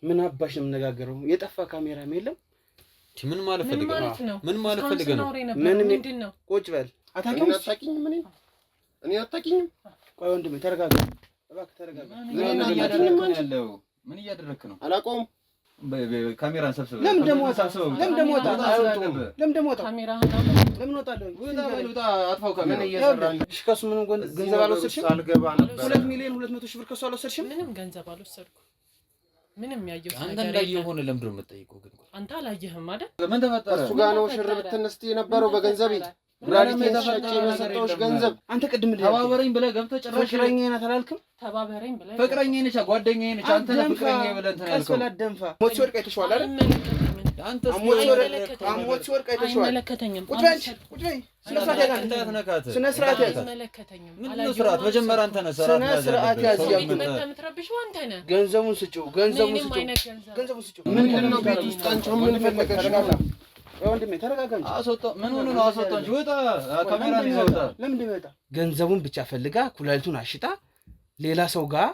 ምን አባሽ ነው የምነጋገረው? የጠፋ ካሜራም የለም። ምን ማለት ፈልገህ? ምን ማለት ፈልገህ ነው? ምንድነው? ቁጭ በል። አታውቂኝም? እኔ አታውቂኝም? ቆይ ወንድሜ ተረጋጋ፣ እባክህ ተረጋጋ። ምን እያደረክ ነው? አላውቀውም። ካሜራን ሰብስበው። ለምን ደሞ ወጣ? ካሜራህን ለምን ወጣለህ? ወጣ አጥፋው ካሜራ። እሺ ከሱ ምንም ገንዘብ አልወሰድሽም? አልገባ ነበር። 2 ሚሊዮን 200 ሺህ ብር ከሱ አልወሰድሽም? ምንም ገንዘብ አልወሰድኩም። ምንም ያየሁት ነገር አንተ እንዳየህ ሆነ ለምንድን ነው የምትጠይቀው? ግን አንተ አላየህም አይደል? ምን ተፈጠረ? እሱ ጋር ነው ሽር ብትነስቲ የነበረው በገንዘብ ብራዲት ተሸጪ የሰጠውሽ ገንዘብ። አንተ ቅድም ተባበረኝ ብለህ ገብተህ ጭራሽ ፍቅረኛዬ ናት አላልክም? ተባበረኝ ብለህ ፍቅረኛዬ ነች፣ ጓደኛዬ ነች። አንተ ነህ ፍቅረኛዬ ብለህ እንትን ያልከው። ቀስ ብላ ደንፋ ሞት ሲወድቅ አይተሽዋል አይደል? አንተ ሞት ሲወድቅ አይተሽዋል። አይመለከተኝም። ቁጭ በይ። ስነ ስርዓት ያዝ። ስነ ስርዓት ያዝ። አይመለከተኝም። ምንድን ነው ስርዓት? መጀመሪያ አንተ ነህ ስነ ስርዓት ያዝ። የምትረብሽው አንተ ነህ። ገንዘቡን ስጪው። ገንዘቡን ስጪው። ምንድን ነው ቤት ውስጥ አንቺ ምን ፈለገሽ? ወንድሜ ተረጋጋ እንጂ። አስወጣው። ምን ሆነ ነው? አስወጣው እንጂ ወጣ። ካሜራን ይወጣ። ለምን ይወጣ? ገንዘቡን ብቻ ፈልጋ ኩላሊቱን አሽጣ ሌላ ሰው ጋር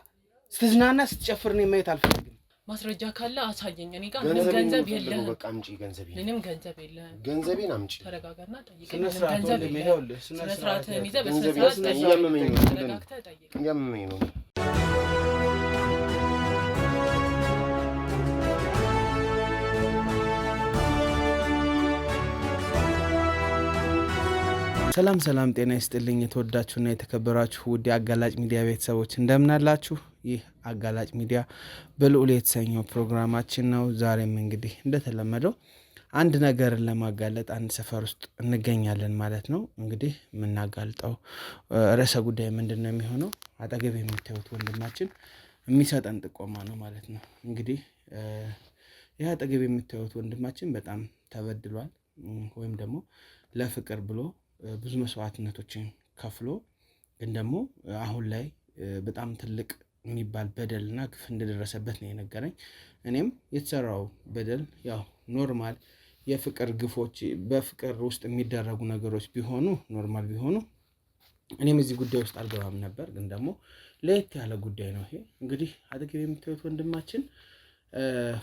ስትዝናና ስትጨፍር ነው ማየት አልፈልግም። ማስረጃ ካለ አሳየኝ። እኔ ጋር ምንም ገንዘብ የለህም። በቃ አምጪ ገንዘቤን። ምንም ገንዘብ የለህም። ገንዘቤን አምጪ። ተረጋጋና ጠይቀኝ። ስነ ስርዓት ነው። ስነ ስርዓትህን ይዘህ በስነ ገንዘቤን ስርዓት እያመመኝ ነው። ተረጋግተህ ጠይቅ። እያመመኝ ነው። ሰላም ጤና ይስጥልኝ። የተወዳችሁና የተከበራችሁ ውድ አጋላጭ ሚዲያ ቤተሰቦች እንደምን አላችሁ? ይህ አጋላጭ ሚዲያ በልዑል የተሰኘው ፕሮግራማችን ነው። ዛሬም እንግዲህ እንደተለመደው አንድ ነገርን ለማጋለጥ አንድ ሰፈር ውስጥ እንገኛለን ማለት ነው። እንግዲህ የምናጋልጠው ርዕሰ ጉዳይ ምንድን ነው የሚሆነው? አጠገብ የምታዩት ወንድማችን የሚሰጠን ጥቆማ ነው ማለት ነው። እንግዲህ ይህ አጠገብ የምታዩት ወንድማችን በጣም ተበድሏል፣ ወይም ደግሞ ለፍቅር ብሎ ብዙ መስዋዕትነቶችን ከፍሎ ግን ደግሞ አሁን ላይ በጣም ትልቅ የሚባል በደልና ግፍ እንደደረሰበት ነው የነገረኝ። እኔም የተሰራው በደል ያው ኖርማል የፍቅር ግፎች በፍቅር ውስጥ የሚደረጉ ነገሮች ቢሆኑ ኖርማል ቢሆኑ እኔም እዚህ ጉዳይ ውስጥ አልገባም ነበር። ግን ደግሞ ለየት ያለ ጉዳይ ነው ይሄ። እንግዲህ አጠገብ የምታዩት ወንድማችን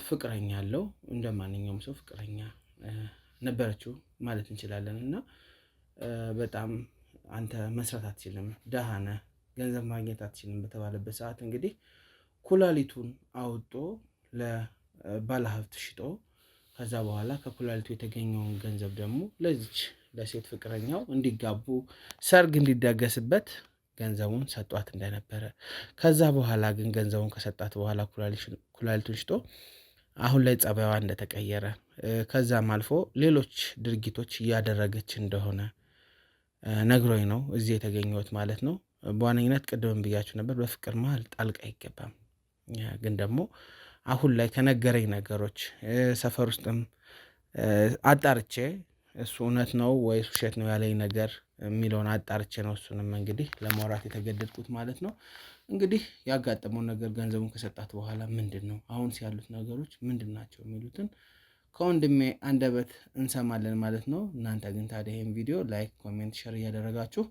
ፍቅረኛ አለው። እንደ ማንኛውም ሰው ፍቅረኛ ነበረችው ማለት እንችላለን። እና በጣም አንተ መስራት አትችልም፣ ደሃ ነህ፣ ገንዘብ ማግኘት አትችልም በተባለበት ሰዓት እንግዲህ ኩላሊቱን አውጦ ለባለሀብት ሽጦ ከዛ በኋላ ከኩላሊቱ የተገኘውን ገንዘብ ደግሞ ለዚች ለሴት ፍቅረኛው እንዲጋቡ ሰርግ እንዲደገስበት ገንዘቡን ሰጧት እንደነበረ፣ ከዛ በኋላ ግን ገንዘቡን ከሰጣት በኋላ ኩላሊቱን ሽጦ አሁን ላይ ጸባይዋ እንደተቀየረ ከዛም አልፎ ሌሎች ድርጊቶች እያደረገች እንደሆነ ነግሮኝ ነው እዚህ የተገኘሁት ማለት ነው። በዋነኝነት ቅድም ብያችሁ ነበር፣ በፍቅር መሀል ጣልቃ አይገባም። ግን ደግሞ አሁን ላይ ከነገረኝ ነገሮች ሰፈር ውስጥም አጣርቼ እሱ እውነት ነው ወይስ ውሸት ነው ያለኝ ነገር የሚለውን አጣርቼ ነው እሱንም እንግዲህ ለማውራት የተገደድኩት ማለት ነው። እንግዲህ ያጋጠመው ነገር ገንዘቡን ከሰጣት በኋላ ምንድን ነው አሁን ያሉት ነገሮች ምንድን ናቸው የሚሉትን ከወንድሜ አንደበት እንሰማለን ማለት ነው። እናንተ ግን ታዲያ ይህን ቪዲዮ ላይክ፣ ኮሜንት፣ ሼር እያደረጋችሁ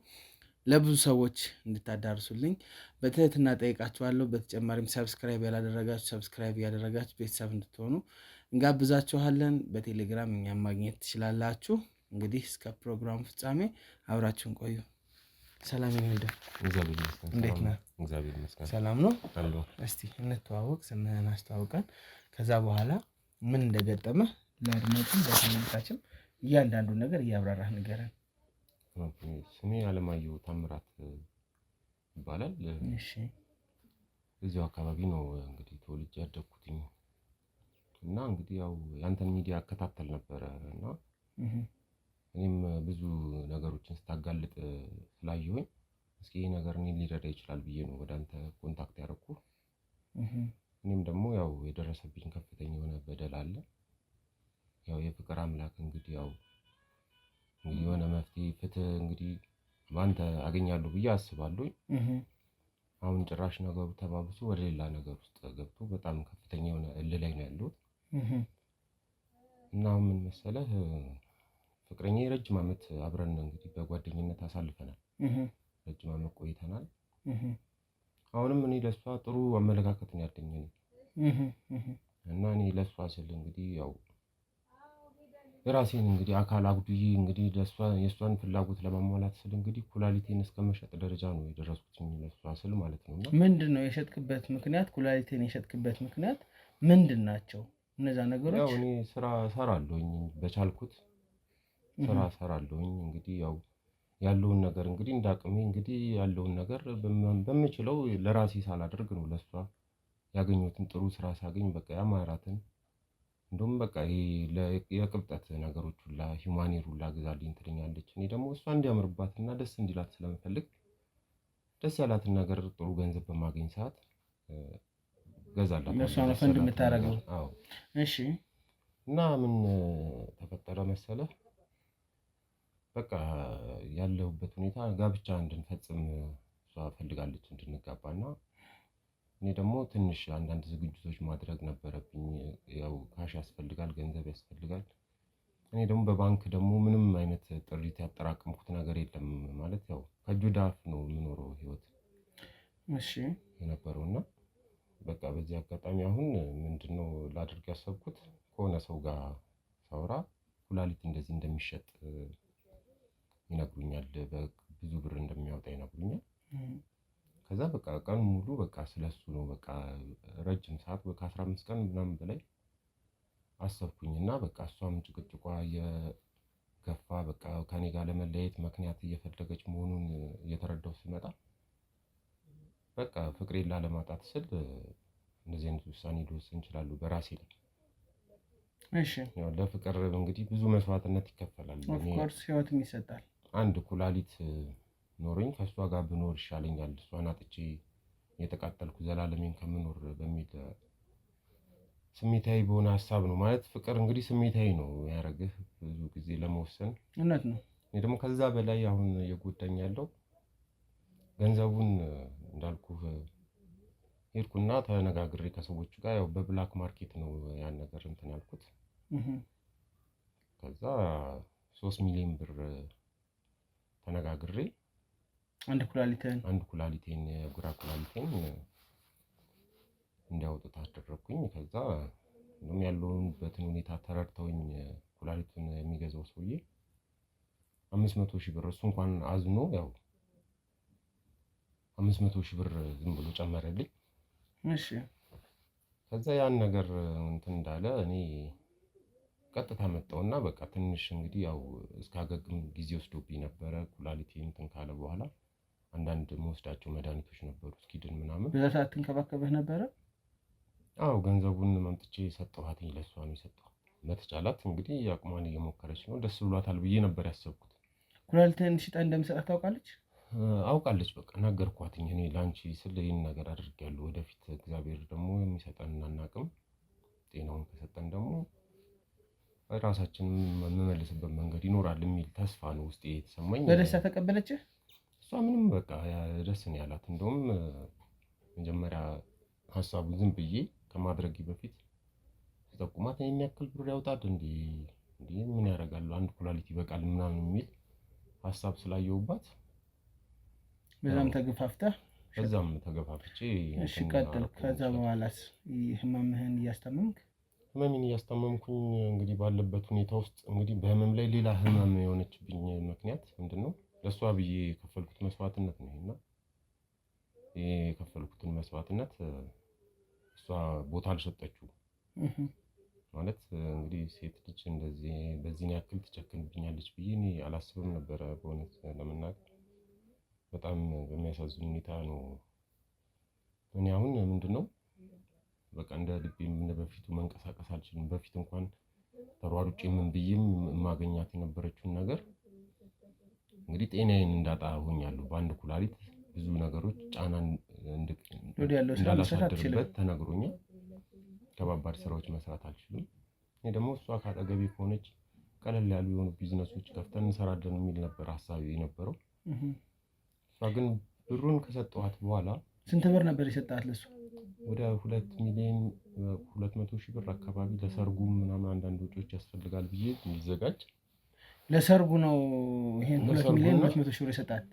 ለብዙ ሰዎች እንድታዳርሱልኝ በትህትና ጠይቃችኋለሁ። በተጨማሪም ሰብስክራይብ ያላደረጋችሁ ሰብስክራይብ እያደረጋችሁ ቤተሰብ እንድትሆኑ እንጋብዛችኋለን። በቴሌግራም እኛም ማግኘት ትችላላችሁ። እንግዲህ እስከ ፕሮግራሙ ፍጻሜ አብራችሁን ቆዩ። ሰላም ይሁን። እንዴት ነህ? ሰላም ነው። እስቲ እንተዋወቅ፣ ስምህን አስተዋውቀን። ከዛ በኋላ ምን እንደገጠመ ለአድማጭም ለተመልካችም እያንዳንዱ ነገር እያብራራህ ንገረን። ስሜ አለማየሁ ታምራት ይባላል። እሺ፣ እዚሁ አካባቢ ነው እንግዲህ ተወልጄ ያደግኩትኝ እና እንግዲህ ያው ያንተን ሚዲያ አከታተል ነበረ እና እኔም ብዙ ነገሮችን ስታጋልጥ ስላየሁኝ እስኪ ይሄ ነገር እኔን ሊረዳ ይችላል ብዬ ነው ወደ አንተ ኮንታክት ያደረኩ። እኔም ደግሞ ያው የደረሰብኝ ከፍተኛ የሆነ በደል አለ። ያው የፍቅር አምላክ እንግዲህ ያው የሆነ መፍትሄ ፍትህ እንግዲህ ባንተ አገኛለሁ ብዬ አስባለሁ። አሁን ጭራሽ ነገሩ ተባብሶ ወደ ሌላ ነገር ውስጥ ገብቶ በጣም ከፍተኛ የሆነ እልህ ላይ ነው ያለሁት እና አሁን ምን መሰለህ ፍቅረኛዬ ረጅም ዓመት አብረን እንግዲህ በጓደኝነት አሳልፈናል። ረጅም ዓመት ቆይተናል። አሁንም እኔ ለሷ ጥሩ አመለካከት ነው ያለኝ ለሷ ስል እንግዲህ ያው ራሴን እንግዲህ አካል አጉድዬ እንግዲህ የሷን ፍላጎት ለማሟላት ስል እንግዲህ ኩላሊቴን እስከመሸጥ ደረጃ ነው የደረስኩት ለሷ ስል ማለት ነው። ምንድነው የሸጥክበት ምክንያት? ኩላሊቴን የሸጥክበት ምክንያት ምንድን ናቸው እነዛ ነገሮች? ያው እኔ ስራ ሰራለሁኝ፣ በቻልኩት ስራ ሰራለሁኝ። እንግዲህ ያው ያለውን ነገር እንግዲህ እንዳቅሜ እንግዲህ ያለውን ነገር በምችለው ለራሴ ሳላደርግ ነው ለሷ ያገኘሁትን ጥሩ ስራ ሳገኝ በቃ ያማራትን እንደውም በቃ የቅብጠት ነገሮች ሁላ ሂውማኔር ሁላ ገዛልኝ ትለኛለች። እኔ ደግሞ እሷ እንዲያምርባትና ደስ እንዲላት ስለምፈልግ ደስ ያላትን ነገር ጥሩ ገንዘብ በማገኝ ሰዓት ገዛላት። እሷ ነው ፈንድ የምታደርገው? አዎ። እሺ። እና ምን ተፈጠረ መሰለህ? በቃ ያለሁበት ሁኔታ ጋብቻ እንድንፈጽም እሷ ፈልጋለች እንድንጋባና እኔ ደግሞ ትንሽ አንዳንድ ዝግጅቶች ማድረግ ነበረብኝ። ያው ካሽ ያስፈልጋል፣ ገንዘብ ያስፈልጋል። እኔ ደግሞ በባንክ ደግሞ ምንም አይነት ጥሪት ያጠራቀምኩት ነገር የለም። ማለት ያው ከእጅ ወደ አፍ ነው የምኖረው ህይወት እሺ የነበረውና በቃ በዚህ አጋጣሚ አሁን ምንድነው ላድርግ ያሰብኩት ከሆነ ሰው ጋር ሳወራ ኩላሊት እንደዚህ እንደሚሸጥ ይነግሩኛል፣ ብዙ ብር እንደሚያወጣ ይነግሩኛል። ከዛ በቃ ቀን ሙሉ በቃ ስለሱ ነው በቃ ረጅም ሰዓት ከ15 ቀን ምናምን በላይ አሰብኩኝና በቃ እሷም ጭቅጭቋ የገፋ በቃ ከኔ ጋር ለመለያየት ምክንያት እየፈለገች መሆኑን እየተረዳው ሲመጣ በቃ ፍቅሬን ላለማጣት ስል እንደዚህ አይነት ውሳኔ ልወስን እችላለሁ በራሴ ላይ። እሺ። ያው ለፍቅር እንግዲህ ብዙ መስዋዕትነት ይከፈላል። ኦፍ ኮርስ ህይወትም ይሰጣል። አንድ ኩላሊት ኖሮኝ ከሷ ጋር ብኖር ይሻለኛል እሷን አጥቼ የተቃጠልኩ ዘላለሜን ከምኖር በሚል ስሜታዊ በሆነ ሀሳብ ነው። ማለት ፍቅር እንግዲህ ስሜታዊ ነው ያደረግህ ብዙ ጊዜ ለመወሰን። እውነት ነው። እኔ ደግሞ ከዛ በላይ አሁን የጎዳኝ ያለው ገንዘቡን እንዳልኩህ ሄድኩና ተነጋግሬ ከሰዎቹ ጋር ያው በብላክ ማርኬት ነው ያን ነገር እንትን ያልኩት። ከዛ 3 ሚሊዮን ብር ተነጋግሬ አንድ ኩላሊቴን የጉራ ኩላሊቴን እንዲያወጡት አደረኩኝ። ከዛ እንደውም ያለውበትን ሁኔታ ተረድተውኝ ኩላሊቱን የሚገዛው ሰውዬ 500,000 ብር እሱ እንኳን አዝኖ ያው 500,000 ብር ዝም ብሎ ጨመረልኝ። እሺ። ከዛ ያን ነገር እንትን እንዳለ እኔ ቀጥታ መጣውና በቃ ትንሽ እንግዲህ ያው እስካገግም ጊዜ ወስዶብኝ ነበረ። ኩላሊቴ እንትን ካለ በኋላ አንዳንድ መወስዳቸው መድኃኒቶች ነበሩ እስኪድን ምናምን። በዛ ሰዓት ትንከባከብህ ነበረ? አዎ፣ ገንዘቡን መምጥቼ ሰጠኋት። ለሷ ነው የሰጠኋት። በተቻላት እንግዲህ አቅሟን እየሞከረች ነው። ደስ ብሏታል ብዬ ነበር ያሰብኩት። ኩላሊትህን ሽጣ እንደምሰጣት ታውቃለች? አውቃለች። በቃ ነገርኳትኝ። እኔ ላንቺ ስለ ይህን ነገር አድርጌያለሁ። ወደፊት እግዚአብሔር ደግሞ የሚሰጠን አናውቅም። ጤናውን ከሰጠን ደግሞ ራሳችን የምመልስበት መንገድ ይኖራል የሚል ተስፋ ነው ውስጤ የተሰማኝ። በደስታ ተቀበለችህ? እሷ ምንም በቃ ደስ ነው ያላት። እንደውም መጀመሪያ ሀሳቡን ዝም ብዬ ከማድረጌ በፊት ተጠቁማት የሚያክል ብር ያውጣል እንዴ ምን ያደርጋል አንድ ኩላሊት ይበቃል ምናምን የሚል ሀሳብ ስላየሁባት በዛም ተገፋፍተህ? በዛም ተገፋፍቼ። እሺ፣ ቀጥል። ከዛ በኋላስ ህመምህን እያስታመምክ? ህመሜን እያስታመምኩኝ እንግዲህ ባለበት ሁኔታ ውስጥ እንግዲህ በህመም ላይ ሌላ ህመም የሆነችብኝ ምክንያት ምንድነው? ለሷ ብዬ የከፈልኩት መስዋዕትነት ነው። እና ይሄ የከፈልኩትን መስዋዕትነት እሷ ቦታ አልሰጠችው። ማለት እንግዲህ ሴት ልጅ እንደዚህ በዚህን ያክል ትጨክንብኛለች ብዬ እኔ አላስብም ነበረ። በእውነት ለመናገር በጣም በሚያሳዝን ሁኔታ ነው። እኔ አሁን ምንድነው በቃ እንደ ልቤ እንደ በፊቱ መንቀሳቀስ አልችልም። በፊት እንኳን ተሯሩጬ ምን ብዬም ማገኛት የነበረችውን ነገር እንግዲህ ጤናዬን እንዳጣ ሆኛለሁ። በአንድ ኩላሊት ብዙ ነገሮች ጫና እንዳላሳድርበት ተነግሮኛል። ከባባድ ስራዎች መስራት አልችልም። እኔ ደግሞ እሷ ካጠገቤ ከሆነች ቀለል ያሉ የሆኑ ቢዝነሶች ከፍተን እንሰራለን የሚል ነበር ሀሳቤ የነበረው። እሷ ግን ብሩን ከሰጠኋት በኋላ ስንት ብር ነበር የሰጣት ለሱ? ወደ 2,200,000 ብር አካባቢ ለሰርጉ ምናምን አንዳንድ ወጪዎች ያስፈልጋል ብዬ የሚዘጋጅ ለሰርጉ ነው። ይሄን 2,200,000 ብር የሰጣት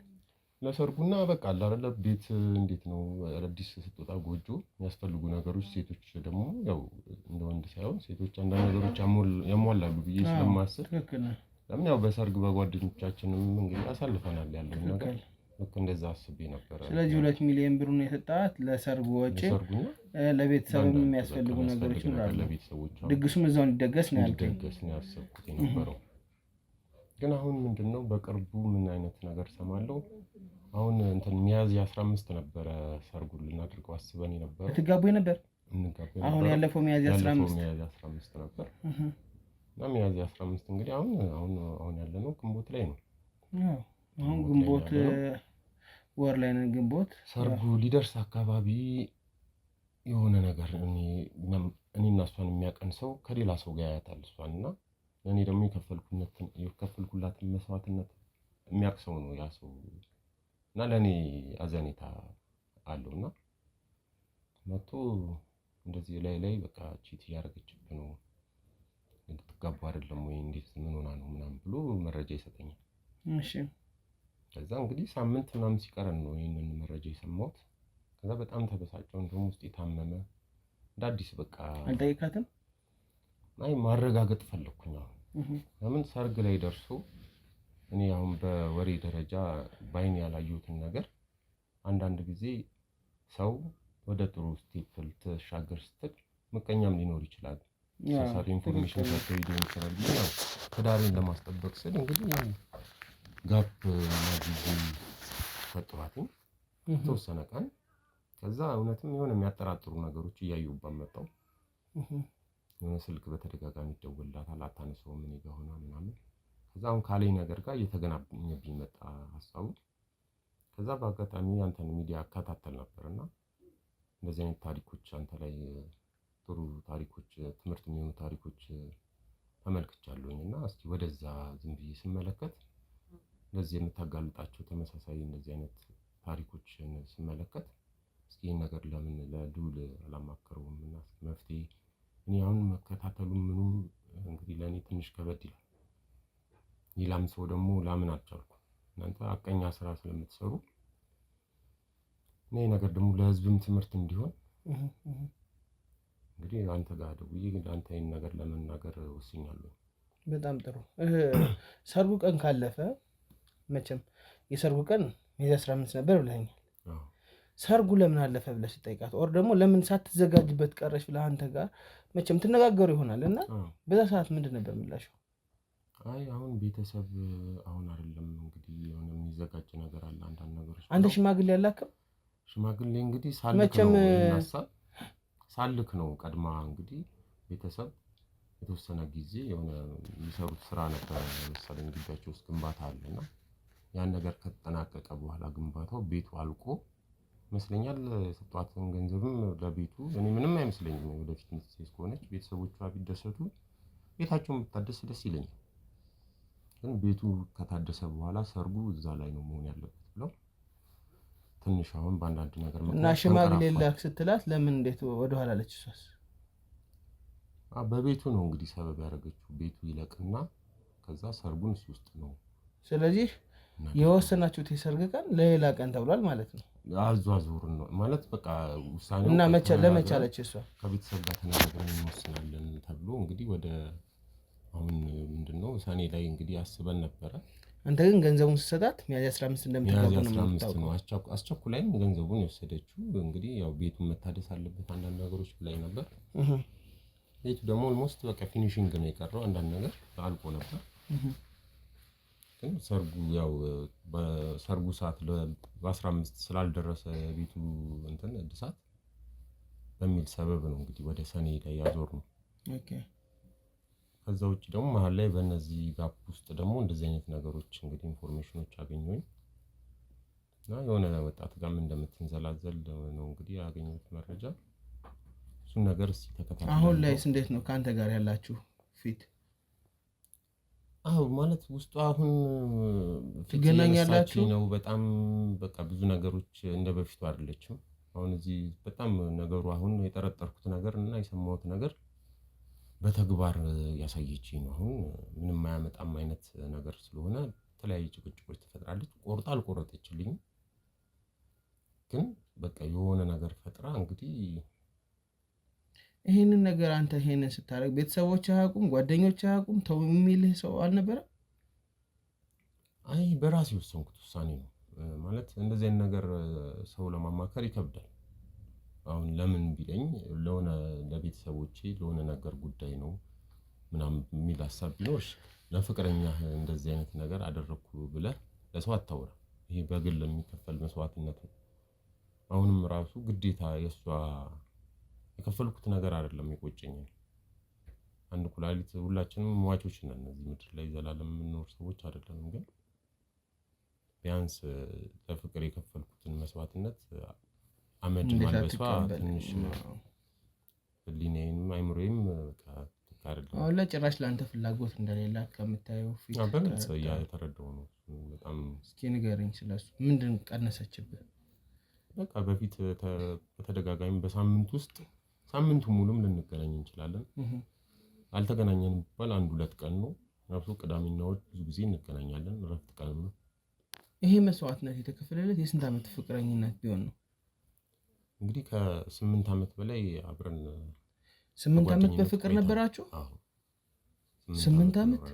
ለሰርጉና በቃ አይደለ ቤት እንዴት ነው አዲስ ስትወጣ ጎጆ የሚያስፈልጉ ነገሮች ሴቶች ደግሞ ያው እንደ ወንድ ሳይሆን ሴቶች አንዳንድ ነገሮች ያሟላሉ ብዬ ስለማስብ ለምን ያው በሰርግ በጓደኞቻችንም እንግዲህ አሳልፈናል ያለው ነገር ልክ እንደዛ አስቤ ነበር። ስለዚህ 2 ሚሊዮን ብር ነው የሰጣት ለሰርጉ ወጪ፣ ለቤተሰብም የሚያስፈልጉ ነገሮች ይኖራሉ። ድግሱም እዛው እንዲደገስ ነው ያሰብኩት የነበረው። ግን አሁን ምንድነው በቅርቡ ምን አይነት ነገር ሰማለሁ። አሁን እንትን ሚያዝያ 15 ነበረ ሰርጉን ልናደርገው አስበን ነበር። ትጋቡ ነበር። አሁን ያለፈው ሚያዝያ 15 ነበር። እና ሚያዝያ 15 እንግዲህ አሁን ያለነው ግንቦት ላይ ነው። አሁን ግንቦት ወር ላይ ነው። ግንቦት ሰርጉ ሊደርስ አካባቢ የሆነ ነገር እኔና እሷን የሚያቀን ሰው ከሌላ ሰው ጋር ያያታል እሷንና እኔ ደግሞ የከፈልኩላትን መስዋዕትነት የሚያውቅ ሰው ነው ያ ሰው እና ለእኔ አዘኔታ አለውና መጥቶ እንደዚህ ላይ በቃ ቺት እያደረገችብህ ነው እንድትጋቡ አይደለም ወይ እንዴት ምን ሆና ነው ምናምን ብሎ መረጃ ይሰጠኛል። እሺ ከዛ እንግዲህ ሳምንት ምናምን ሲቀረን ነው ይሄንን መረጃ የሰማሁት። ከዛ በጣም ተበሳጨው። እንደውም ውስጤ ታመመ። እንደ አዲስ በቃ አልጠይቃትም። ማረጋገጥ ፈለኩኝ። ለምን ሰርግ ላይ ደርሶ እኔ አሁን በወሬ ደረጃ ባይን ያላየሁትን ነገር አንዳንድ ጊዜ ሰው ወደ ጥሩ ስቴፕ ልትሻገር ስትል ምቀኛም ሊኖር ይችላል። ሳሳሪ ኢንፎርሜሽን ሰጥተው ሊሆን ይችላል። ያው ትዳሬን ለማስጠበቅ ስል እንግዲህ ጋፕ ጊዜ ፈጥሯትኝ የተወሰነ ቀን ከዛ እውነትም የሆነ የሚያጠራጥሩ ነገሮች እያዩባት መጣው። የሆነ ስልክ በተደጋጋሚ ይደውልላታል፣ አታነሳውም፣ እኔ ጋር ሆና ምናምን። ከዛ አሁን ካለኝ ነገር ጋር እየተገናኘብኝ መጣ ሀሳቡ። ከዛ በአጋጣሚ አንተን ሚዲያ አከታተል ነበርና እንደዚህ አይነት ታሪኮች አንተ ላይ ጥሩ ታሪኮች፣ ትምህርት የሚሆኑ ታሪኮች ተመልክቻለሁኝና እስኪ ወደዛ ዝም ብዬ ስመለከት እንደዚህ የምታጋልጣቸው ተመሳሳይ እንደዚህ አይነት ታሪኮችን ስመለከት እስኪ ይህን ነገር ለምን ለልዑል አላማከረውም እና እስኪ መፍትሄ እኔ አሁን መከታተሉ ምኑም እንግዲህ ለእኔ ትንሽ ከበድ ይላል። ሌላም ሰው ደግሞ ላምን አልቻልኩም። እናንተ አቀኛ ስራ ስለምትሰሩ እኔ ነገር ደግሞ ለህዝብም ትምህርት እንዲሆን እንግዲህ አንተ ጋር ደውዬ አንተ ይህን ነገር ለመናገር ወስኛለሁ። በጣም ጥሩ። ሰርጉ ቀን ካለፈ መቼም የሰርጉ ቀን ሚያዝያ 15 ነበር ብለኸኛል። ሰርጉ ለምን አለፈ ብለህ ስጠይቃት ኦር ደግሞ ለምን ሳትዘጋጅበት ቀረሽ ብለህ አንተ ጋር መቼም ትነጋገሩ ይሆናል እና በዛ ሰዓት ምንድን ነበር ምላሽው? አይ አሁን ቤተሰብ አሁን አይደለም እንግዲህ የሆነ የሚዘጋጅ ነገር አለ። አንዳንድ ነገሮች አንተ ሽማግሌ ያላከም ሽማግሌ እንግዲህ ሳልክ ነው ቀድማ እንግዲህ ቤተሰብ የተወሰነ ጊዜ የሆነ የሚሰሩት ስራ ነበር መሰለኝ ግቢያቸው ውስጥ ግንባታ አለና ያን ነገር ከተጠናቀቀ በኋላ ግንባታው ቤቱ አልቆ ይመስለኛል የሰጧትን ገንዘብም ለቤቱ እኔ ምንም አይመስለኝም። ወደፊት ምትሴስ ከሆነች ቤተሰቦቿ ቢደሰቱ ቤታቸውን ብታደስ ደስ ይለኛል። ግን ቤቱ ከታደሰ በኋላ ሰርጉ እዛ ላይ ነው መሆን ያለበት ብለው ትንሽ አሁን በአንዳንድ ነገር እና ሽማግሌ ላክ ስትላት ለምን እንዴት ወደኋላ አለች? እሷስ በቤቱ ነው እንግዲህ ሰበብ ያደረገችው። ቤቱ ይለቅና ከዛ ሰርጉን እሱ ውስጥ ነው። ስለዚህ የወሰናችሁት የሰርግ ቀን ለሌላ ቀን ተብሏል ማለት ነው። አዟዙርን ነው ማለት በቃ ውሳኔው እና ለመቼ አለች እሷ? ከቤተሰብ ጋር ተነጋግረን እንወስናለን ተብሎ እንግዲህ ወደ አሁን ምንድነው ሰኔ ላይ እንግዲህ አስበን ነበረ። አንተ ግን ገንዘቡን ስትሰጣት ሚያዝያ 15 እንደምትጋቡ ነው። አስቸኩላይም ገንዘቡን የወሰደችው እንግዲህ ያው ቤቱን መታደስ አለበት አንዳንድ ነገሮች ላይ ነበር። ቤቱ ደግሞ ኦልሞስት በቃ ፊኒሺንግ ነው የቀረው። አንዳንድ ነገር አልቆ ነበር። ግን ሰርጉ ያው በሰርጉ ሰዓት በ15 ስላልደረሰ ቤቱ እንትን እድሳት በሚል ሰበብ ነው እንግዲህ ወደ ሰኔ ላይ ያዞር ነው። ኦኬ። ከዛ ውጭ ደግሞ መሀል ላይ በእነዚህ ጋፕ ውስጥ ደግሞ እንደዚህ አይነት ነገሮች እንግዲህ ኢንፎርሜሽኖች አገኘሁኝ እና የሆነ ወጣት ጋርም እንደምትንዘላዘል ነው እንግዲህ ያገኘሁት መረጃ። እሱን ነገር እስኪ ተከታተል። አሁን ላይስ እንዴት ነው ከአንተ ጋር ያላችሁ ፊት? ማለት ውስጡ አሁን ትገናኛላችሁ ነው። በጣም በቃ ብዙ ነገሮች እንደ በፊቱ አይደለችም። አሁን እዚህ በጣም ነገሩ አሁን የጠረጠርኩት ነገር እና የሰማሁት ነገር በተግባር ያሳየችኝ ነው። አሁን ምንም ማያመጣም አይነት ነገር ስለሆነ የተለያዩ ጭቅጭቆች ትፈጥራለች። ቆርጣ አልቆረጠችልኝም። ግን በቃ የሆነ ነገር ፈጥራ እንግዲህ ይሄንን ነገር አንተ ይሄንን ስታደርግ ቤተሰቦች አያውቁም፣ ጓደኞች አያውቁም፣ ተው የሚልህ ሰው አልነበረም? አይ በራሴ ወሰንኩት ውሳኔ ነው ማለት እንደዚህ አይነት ነገር ሰው ለማማከር ይከብዳል። አሁን ለምን ቢለኝ ለሆነ ለቤተሰቦቼ ለሆነ ነገር ጉዳይ ነው ምናምን የሚል ሀሳብ ቢኖርሽ ለፍቅረኛህ እንደዚህ አይነት ነገር አደረኩ ብለህ ለሰው አታውራ። ይሄ በግል የሚከፈል መስዋዕትነት ነው። አሁንም ራሱ ግዴታ የሷ የከፈልኩት ነገር አይደለም የቆጨኛል። አንድ ኩላሊት ሁላችንም ሟቾች ነን። እዚህ ምድር ላይ ዘላለም የምንኖር ሰዎች አይደለንም። ግን ቢያንስ ለፍቅር የከፈልኩትን መስዋዕትነት አመድ ማልበሷ ትንሽ ህሊናዬም አይምሮዬም በቃ አይደለም። አሁን ላይ ጭራሽ ለአንተ ፍላጎት እንደሌላ ከምታየው ፊት በግልጽ የተረዳው ነው። በጣም እስኪ ንገረኝ ስለሱ። ምንድን ቀነሰችብህ? በቃ በፊት በተደጋጋሚ በሳምንት ውስጥ ሳምንቱ ሙሉም ልንገናኝ እንችላለን። አልተገናኘንም ቢባል 1-2 ቀን ነው። ራሱ ቅዳሜና እሑድ ብዙ ጊዜ እንገናኛለን። እረፍት ቀን ነው። ይሄ መስዋዕትነት የተከፈለለት የስንት ዓመት ፍቅረኝነት ቢሆን ነው? እንግዲህ ከ8 ዓመት በላይ አብረን 8 ዓመት በፍቅር ነበራችሁ? አዎ 8 ዓመት።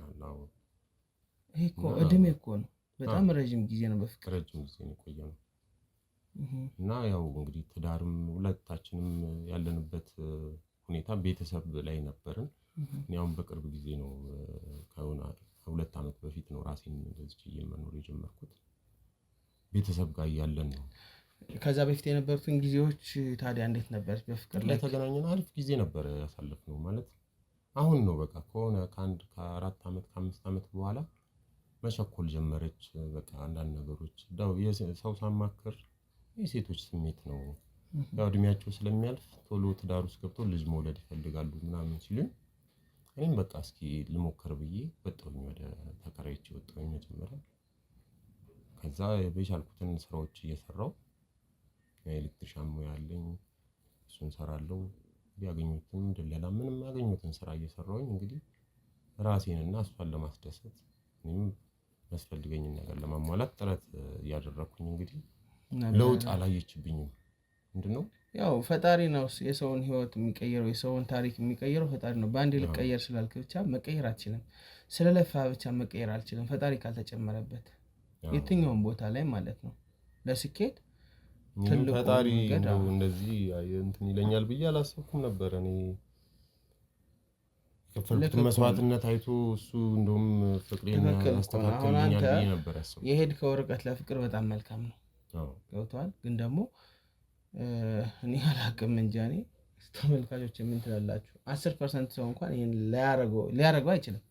ይሄ እኮ እድሜ እኮ ነው። በጣም ረጅም ጊዜ ነው። በፍቅር ረጅም ጊዜ ነው የቆየነው። እና ያው እንግዲህ ትዳርም ሁለታችንም ያለንበት ሁኔታ ቤተሰብ ላይ ነበርን። ያውም በቅርብ ጊዜ ነው ከ2 ዓመት በፊት ነው ራሴን እንደዚህ መኖር የጀመርኩት። ቤተሰብ ጋር ያለን ነው። ከዛ በፊት የነበሩትን ጊዜዎች ታዲያ እንዴት ነበር? በፍቅር ላይ ተገናኘን። አሪፍ ጊዜ ነበር ያሳለፍነው። ማለት አሁን ነው በቃ ከሆነ ከ4 ዓመት ከ5 ዓመት በኋላ መቸኮል ጀመረች። በቃ አንዳንድ ነገሮች ሰው ሳማክር የሴቶች ስሜት ነው። ያው እድሜያቸው ስለሚያልፍ ቶሎ ትዳር ውስጥ ገብተው ልጅ መውለድ ይፈልጋሉ ምናምን ሲሉኝ እኔም በቃ እስኪ ልሞክር ብዬ ወጣሁኝ። ወደ ተከራይቼ ወጣሁኝ መጀመሪያ። ከዛ በቻልኩትን ስራዎች እየሰራሁ ኤሌክትሪሻን ሙያ አለኝ፣ እሱን እሰራለሁ። ያገኘሁትን ድለላ ምንም ያገኘሁትን ስራ እየሰራሁኝ እንግዲህ ራሴንና እሷን ለማስደሰት እኔም የሚያስፈልገኝን ነገር ለማሟላት ጥረት እያደረኩኝ እንግዲህ ለውጥ አላየችብኝም። ምንድነው ያው ፈጣሪ ነው የሰውን ህይወት የሚቀይረው፣ የሰውን ታሪክ የሚቀይረው ፈጣሪ ነው። በአንዴ ልቀየር ስላልክ ብቻ መቀየር አትችልም። ስለለፋ ብቻ መቀየር አልችልም ፈጣሪ ካልተጨመረበት የትኛውም ቦታ ላይ ማለት ነው። ለስኬት ትልቁ ፈጣሪ ነው እንደዚህ እንትን ይለኛል ብዬ አላሰብኩም ነበር። እኔ የከፈልኩትን መስዋዕትነት አይቶ እሱ እንደውም ፍቅሬን አስተካክሎኛል ብዬ ነበር ያሰብኩት። የሄድከው ርቀት ለፍቅር በጣም መልካም ነው። ገብቶሃል? ግን ደግሞ እኔ አላቅም እንጃ። እኔ ተመልካቾች ምን ትላላችሁ? 10% ሰው እንኳን ይሄን ሊያረገው አይችልም።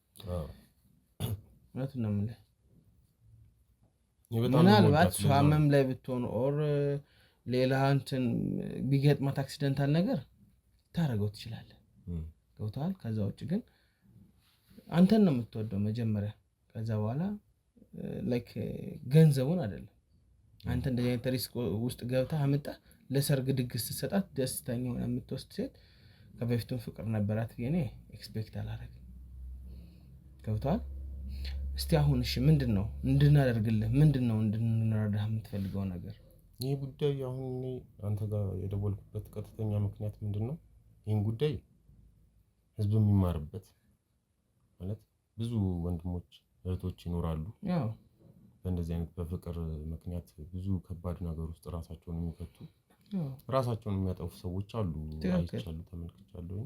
እውነቱን ነው የምልህ። ምናልባት ሷመም ላይ ብትሆን ኦር ሌላ እንትን ቢገጥማት አክሲደንታል ነገር ታረገው ትችላለህ። ገብቶሃል? ከዛ ውጭ ግን አንተን ነው የምትወደው መጀመሪያ። ከዛ በኋላ ላይክ ገንዘቡን አይደለም። አንተ እንደዚህ አይነት ሪስክ ውስጥ ገብተህ አመጣህ ለሰርግ ድግስ ስትሰጣት ደስተኛ ሆና የምትወስድ ሴት ከበፊቱም ፍቅር ነበራት ብዬ እኔ ኤክስፔክት አላደርግም። ገብቶሃል? እስቲ አሁን እሺ ምንድነው እንድናደርግልህ? ምንድነው እንድንረዳህ የምትፈልገው ነገር? ይህ ጉዳይ አሁን እኔ አንተ ጋር የደወልኩበት ቀጥተኛ ምክንያት ምንድነው? ይህን ጉዳይ ህዝብ የሚማርበት ማለት ብዙ ወንድሞች እህቶች ይኖራሉ። ያው በእንደዚህ አይነት በፍቅር ምክንያት ብዙ ከባድ ነገር ውስጥ ራሳቸውን የሚከቱ ራሳቸውን የሚያጠፉ ሰዎች አሉ። አይቻሉ፣ ተመልክቻለሁ።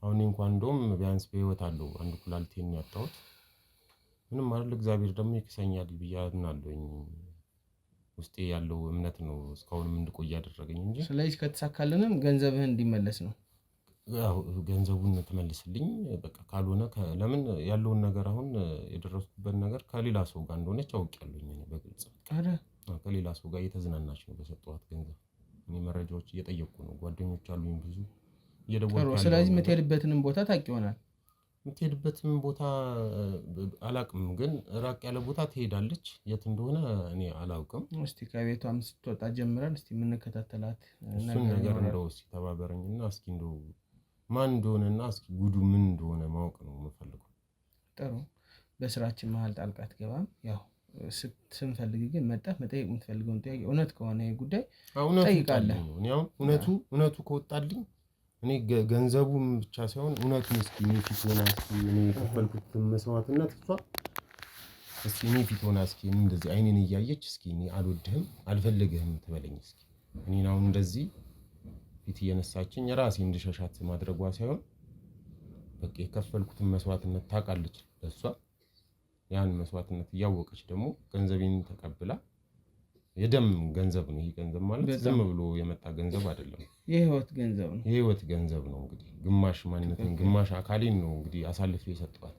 አሁን እንኳን እንደውም ቢያንስ በህይወት አለው አንድ ኩላሊቴን ያጣሁት ምንም አይደል። እግዚአብሔር ደግሞ ይክሰኛል ብዬ አምናለሁኝ። ውስጤ ያለው እምነት ነው እስካሁንም እንድቆይ ያደረገኝ እንጂ። ስለዚህ ከተሳካልንም ገንዘብህን እንዲመለስ ነው። ያው ገንዘቡን ተመልስልኝ በቃ። ካልሆነ ለምን ያለውን ነገር አሁን የደረስኩበት ነገር ከሌላ ሰው ጋር እንደሆነች አውቄያለሁኝ እኔ በግልጽ። አረ ከሌላ ሰው ጋር እየተዝናናች ነው በሰጠኋት ገንዘብ። እኔ መረጃዎች እየጠየቅኩ ነው። ጓደኞች አሉኝ ብዙ እየደወልኩ። ስለዚህ የምትሄድበትንም ቦታ ታውቂ ይሆናል። የምትሄድበትም ቦታ አላውቅም፣ ግን ራቅ ያለ ቦታ ትሄዳለች። የት እንደሆነ እኔ አላውቅም። እስቲ ከቤቷም ስትወጣ ጀምረን እስቲ የምንከታተላት እሱን ነገር እንደው እስቲ ተባበረኝና እስኪ እንደው ማን እንደሆነና እስኪ ጉዱ ምን እንደሆነ ማወቅ ነው የምፈልገው። ጥሩ። በስራችን መሀል ጣልቃ አትገባም። ያው ስንፈልግ ግን መጠየቅ የምትፈልገውን ጥያቄ እውነት ከሆነ ጉዳይ ጠይቃለህ። እውነቱ ከወጣልኝ እኔ ገንዘቡም ብቻ ሳይሆን እውነቱን እስኪ እኔ ፊት ሆና እስኪ እኔ የከፈልኩት መስዋዕትነት እስኪ እኔ ፊት ሆና እስኪ እንደዚህ አይኔን እያየች እስኪ እኔ አልወድህም አልፈልግህም ትበለኝ እስኪ። እኔን አሁን እንደዚህ ፊት እየነሳችኝ ራሴ እንድሸሻት ማድረጓ ሳይሆን በቃ የከፈልኩትን መስዋዕትነት ታውቃለች ለሷ። ያን መስዋዕትነት እያወቀች ደግሞ ገንዘቤን ተቀብላ የደም ገንዘብ ነው። ይሄ ገንዘብ ማለት ዝም ብሎ የመጣ ገንዘብ አይደለም። የህይወት ገንዘብ ነው። የህይወት ገንዘብ ነው። እንግዲህ ግማሽ ማንነቴን ግማሽ አካሌን ነው እንግዲህ አሳልፌ የሰጠኋት።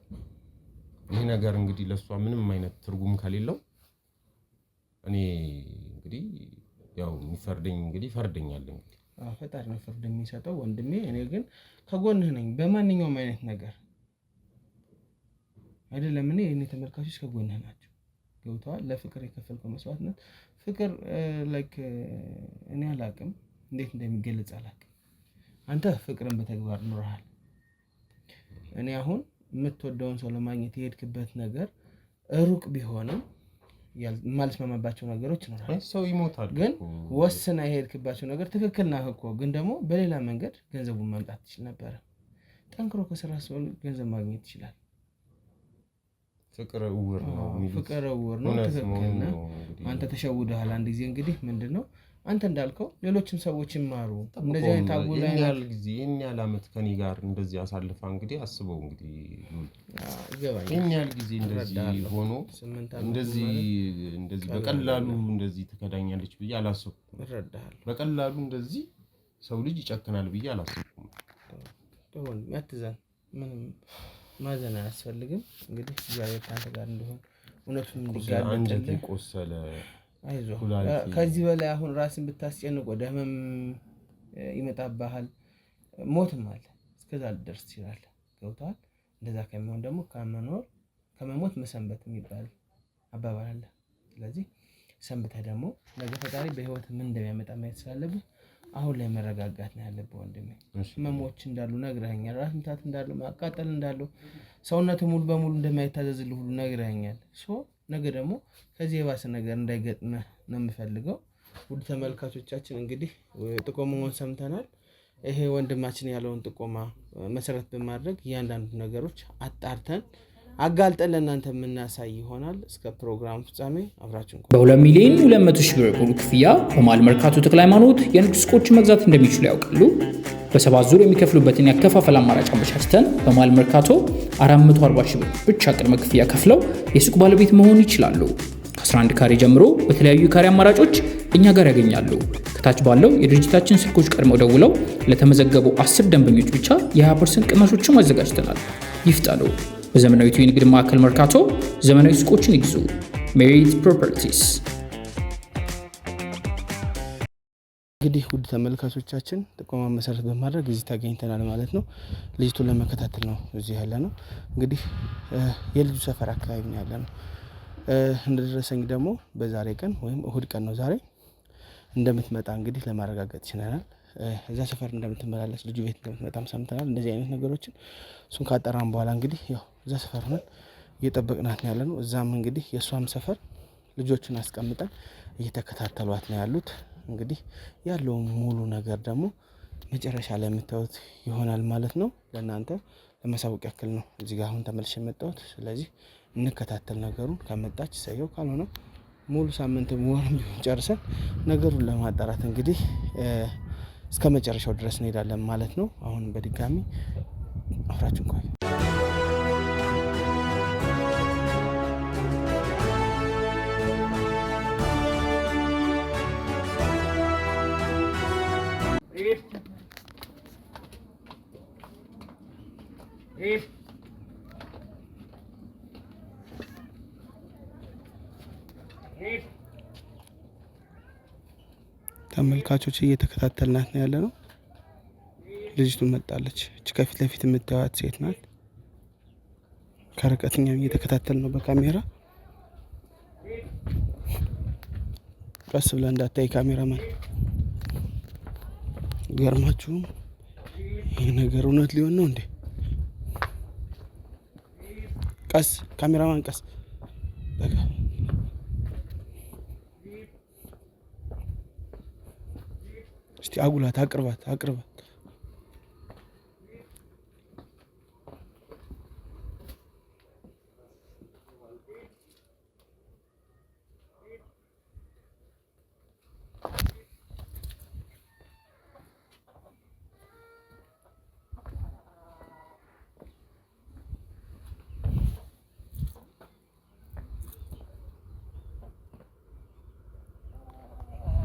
ይሄ ነገር እንግዲህ ለሷ ምንም አይነት ትርጉም ከሌለው እኔ እንግዲህ ያው የሚፈርደኝ እንግዲህ ፈርደኛል። እንግዲህ ፈጣሪ ነው ፍርድ የሚሰጠው ወንድሜ። እኔ ግን ከጎንህ ነኝ በማንኛውም አይነት ነገር አይደለም። እኔ ተመልካቾች ከጎንህ ናቸው። ገብተዋል። ለፍቅር የከፈልከው መስዋዕትነት ፍቅር ላይክ እኔ አላቅም እንዴት እንደሚገለጽ አላቅም። አንተ ፍቅርን በተግባር ኖርሃል። እኔ አሁን የምትወደውን ሰው ለማግኘት የሄድክበት ነገር ሩቅ ቢሆንም የማልስማማባቸው ነገሮች ይኖራሉ። ሰው ይሞታል። ግን ወስና የሄድክባቸው ነገር ትክክል ነህ እኮ። ግን ደግሞ በሌላ መንገድ ገንዘቡን ማምጣት ትችል ነበረ። ጠንክሮ ከስራ ሰው ገንዘብ ማግኘት ይችላል። ፍቅር እውር ነው። ፍቅር እውር ነው። ትክክል ነህ። አንተ ተሸውደሃል። አንድ ጊዜ እንግዲህ ምንድነው አንተ እንዳልከው ሌሎችም ሰዎች ይማሩ። እንደዚህ አይነት አጉላይ ያል ጊዜ ያል አመት ከኔ ጋር እንደዚህ አሳልፋ እንግዲህ አስበው እንግዲህ ያል ጊዜ እንደዚህ ሆኖ እንደዚህ በቀላሉ እንደዚህ ትከዳኛለች ብዬ አላሰብኩም። እረዳለሁ። በቀላሉ እንደዚህ ሰው ልጅ ይጨክናል ብዬ አላሰብኩም። ደወል ያትዛን ምንም ማዘን አያስፈልግም። እንግዲህ እግዚአብሔር ካንተ ጋር እንደሆነ እውነቱን እንዲጋለጥልህ ቆሰለ። አይዞህ። ከዚህ በላይ አሁን ራስን ብታስጨንቅ ወደ ህመም ይመጣብሃል። ሞትም አለ። እስከዛ ልደርስ ትችላለህ። ገብቶሃል? እንደዛ ከሚሆን ደግሞ ከመሞት መሰንበት የሚባል አባባል አለ። ስለዚህ ሰንብተህ ደግሞ ነገ ፈጣሪ በህይወት ምን እንደሚያመጣ ማየት ስላለብህ አሁን ላይ መረጋጋት ነው ያለብህ ወንድሜ። ህመሞች እንዳሉ ነግረኸኛል። ራስ ምታት እንዳሉ ማቃጠል እንዳሉ ሰውነት ሙሉ በሙሉ እንደማይታዘዝልህ ሁሉ ነግረኸኛል። ነገ ደግሞ ከዚህ የባሰ ነገር እንዳይገጥምህ ነው የምፈልገው። ውድ ተመልካቾቻችን እንግዲህ ጥቆማውን ሰምተናል። ይሄ ወንድማችን ያለውን ጥቆማ መሰረት በማድረግ እያንዳንዱ ነገሮች አጣርተን አጋልጠን ለእናንተ የምናሳይ ይሆናል። እስከ ፕሮግራም ፍጻሜ አብራችን ቆዩ። በ2 ሚሊዮን 200 ሺህ ብር ሙሉ ክፍያ በመሃል መርካቶ ተክለ ሃይማኖት የንግድ ሱቆችን መግዛት እንደሚችሉ ያውቃሉ? በ7 ዙር የሚከፍሉበትን ያከፋፈል አማራጭ አመቻችተን በመሃል መርካቶ 440 ሺህ ብር ብቻ ቅድመ ክፍያ ከፍለው የሱቅ ባለቤት መሆን ይችላሉ። ከ11 ካሬ ጀምሮ በተለያዩ የካሬ አማራጮች እኛ ጋር ያገኛሉ። ከታች ባለው የድርጅታችን ስልኮች ቀድመው ደውለው ለተመዘገቡ 10 ደንበኞች ብቻ የ20% ቅናሾችን አዘጋጅተናል። ይፍጠኑ። በዘመናዊቱ የንግድ ማዕከል መርካቶ ዘመናዊ ሱቆችን ይግዙ። ሜሪት ፕሮፐርቲስ። እንግዲህ ውድ ተመልካቾቻችን ጥቆማ መሰረት በማድረግ እዚህ ተገኝተናል ማለት ነው። ልጅቱን ለመከታተል ነው እዚህ ያለ ነው። እንግዲህ የልጁ ሰፈር አካባቢ ነው ያለ ነው። እንደደረሰኝ ደግሞ በዛሬ ቀን ወይም እሁድ ቀን ነው ዛሬ እንደምትመጣ እንግዲህ ለማረጋገጥ ችለናል። እዛ ሰፈር እንደምትመላለስ ልጁ ቤት እንደምትመጣም ሰምተናል። እንደዚህ አይነት ነገሮችን እሱን ካጠራን በኋላ እንግዲህ ያው እዛ ሰፈር ሆነን እየጠበቅናት ነው ያለነው። እዛም እንግዲህ የእሷም ሰፈር ልጆቹን አስቀምጠን እየተከታተሏት ነው ያሉት። እንግዲህ ያለውን ሙሉ ነገር ደግሞ መጨረሻ ላይ የምታዩት ይሆናል ማለት ነው። ለእናንተ ለማሳወቅ ያክል ነው እዚህ ጋር አሁን ተመልሼ የመጣሁት። ስለዚህ እንከታተል ነገሩን። ከመጣች ሰየው፣ ካልሆነ ሙሉ ሳምንት ወርም ቢሆን ጨርሰን ነገሩን ለማጣራት እንግዲህ እስከ መጨረሻው ድረስ እንሄዳለን ማለት ነው። አሁን በድጋሚ አብራችን ቆዩ። ተመልካቾች እየተከታተልናት ነው ያለ ነው። ልጅቱ መጣለች። እች ከፊት ለፊት የምታዩት ሴት ናት። ከርቀትኛም እየተከታተል ነው በካሜራ። ቀስ ብላ እንዳታይ ካሜራማን። ገርማችሁም ይህ ነገር እውነት ሊሆን ነው እንዴ? ቀስ ካሜራማን ቀስ። በቃ እስቲ አጉላት አቅርባት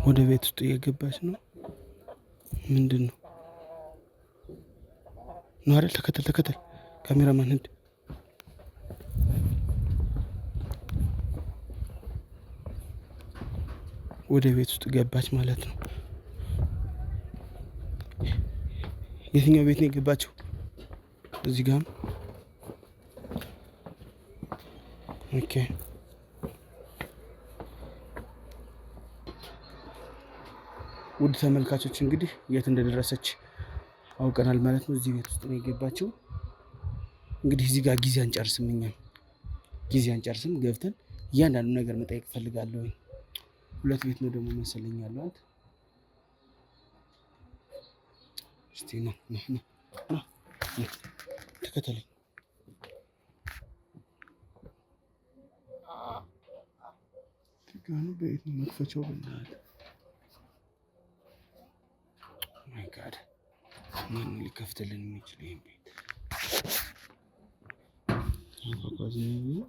ወደ ቤት ውስጥ እየገባች ነው። ምንድነው ነው አይደል? ተከተል ካሜራማን ሂድ። ወደ ቤት ውስጥ ገባች ማለት ነው። የትኛው ቤት ነው የገባችው? እዚህ ጋር ኦኬ። ውድ ተመልካቾች እንግዲህ የት እንደደረሰች አውቀናል ማለት ነው። እዚህ ቤት ውስጥ ነው የገባችው። እንግዲህ እዚህ ጋር ጊዜ አንጨርስም ገብተን እያንዳንዱ ነገር መጠየቅ ፈልጋለሁ። ሁለት ቤት ነው ደግሞ መሰለኝ ያሏት። እስቲ ነው ተከተለኝ። ትጋኑ ቤት ነው መክፈቻው በእናትህ ማይ ጋድ ማን ሊከፍትልን የሚችል ይሄን ቤት? አቋቋዝ ነው።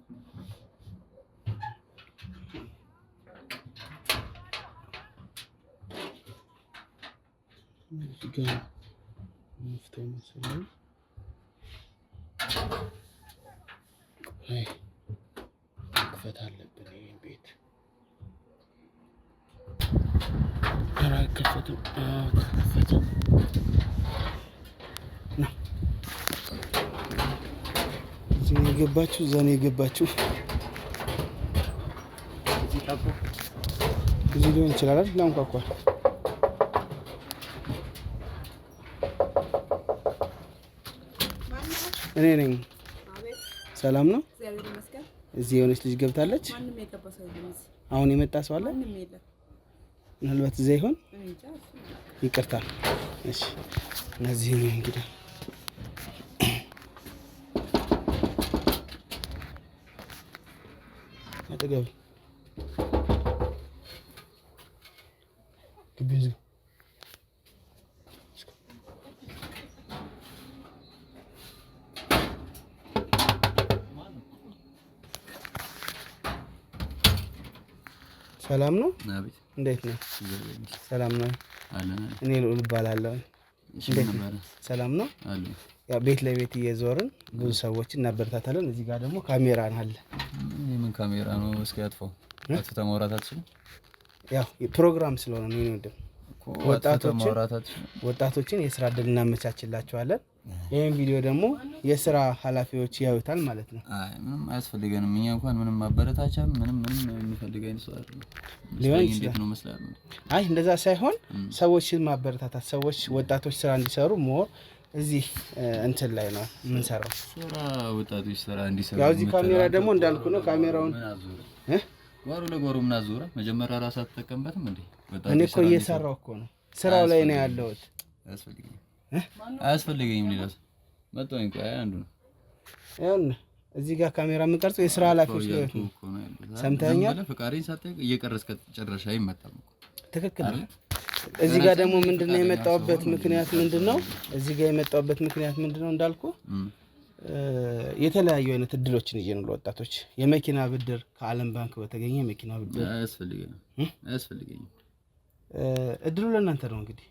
ጋር መፍተው መሰለኝ። አይ መክፈት አለብን ይሄን ቤት። ከፈተው እዚህ ነው የገባችው፣ እዛ ነው የገባችው። እዚህ ሊሆን ይችላል አይደል? ላንኳኳ። እኔ ነኝ። ሰላም ነው? እዚህ የሆነች ልጅ ገብታለች። አሁን የመጣ ሰው አለ? ምናልባት እዛ ይሆን? ይቅርታ። እሺ፣ እነዚህ ነው እንግዲህ አጠገብ ግቢዝ ሰላም ነው? አቤት። እንዴት ነው? ሰላም ነው? እኔ ልዑል እባላለሁ። ሰላም ነው? ያው ቤት ለቤት እየዞርን ብዙ ሰዎችን እናበረታታለን። እዚህ ጋር ደግሞ ካሜራ አለ። ምን ካሜራ ነው? እስኪ አጥፋው። አጥፍተህ ማውራት አትችልም? ያው ፕሮግራም ስለሆነ ነው የሚወደው። ወጣቶችን የስራ እድል እናመቻችላቸዋለን። ይሄን ቪዲዮ ደግሞ የስራ ኃላፊዎች ያዩታል ማለት ነው። አይ ምንም አያስፈልገንም። እኛ እንኳን ምንም ማበረታቻ ምንም የሚፈልገን ሰው አይደለም። ሊሆን ይችላል ነው መስላል። አይ እንደዛ ሳይሆን ሰዎችን ማበረታታት፣ ወጣቶች ስራ እንዲሰሩ ሞር እዚህ እንትን ላይ ነው የምንሰራው። ወጣቶች ስራ እንዲሰሩ ያው እዚህ ካሜራ ደግሞ እንዳልኩ ነው። ካሜራውን ጓሮ ለጓሮ ምን አዞረ? መጀመሪያ ራስህ አትጠቀምበትም እንዴ? እኔ እኮ እየሰራሁ እኮ ነው። ስራው ላይ ነው ያለሁት። አያስፈልገኝም። ሌላ ሰው መጥቶ እንኳን አንዱ ነው። ይኸውልህ እዚህ ጋር ካሜራ የምንቀርጸው የስራ ኃላፊዎች ነው። ሰምተኸኛል? ፈቃሪን ሳትጠይቅ እየቀረስክ ጨረሻ አይመጣም እኮ። ትክክል ነው። እዚህ ጋር ደግሞ ምንድነው የመጣሁበት ምክንያት ምንድነው? እዚህ ጋር የመጣሁበት ምክንያት ምንድነው እንዳልኩ የተለያዩ አይነት እድሎችን ይዤ ነው ለወጣቶች። የመኪና ብድር ከዓለም ባንክ በተገኘ የመኪና ብድር አያስፈልገኝም። እድሉ ለእናንተ ነው። እንግዲህ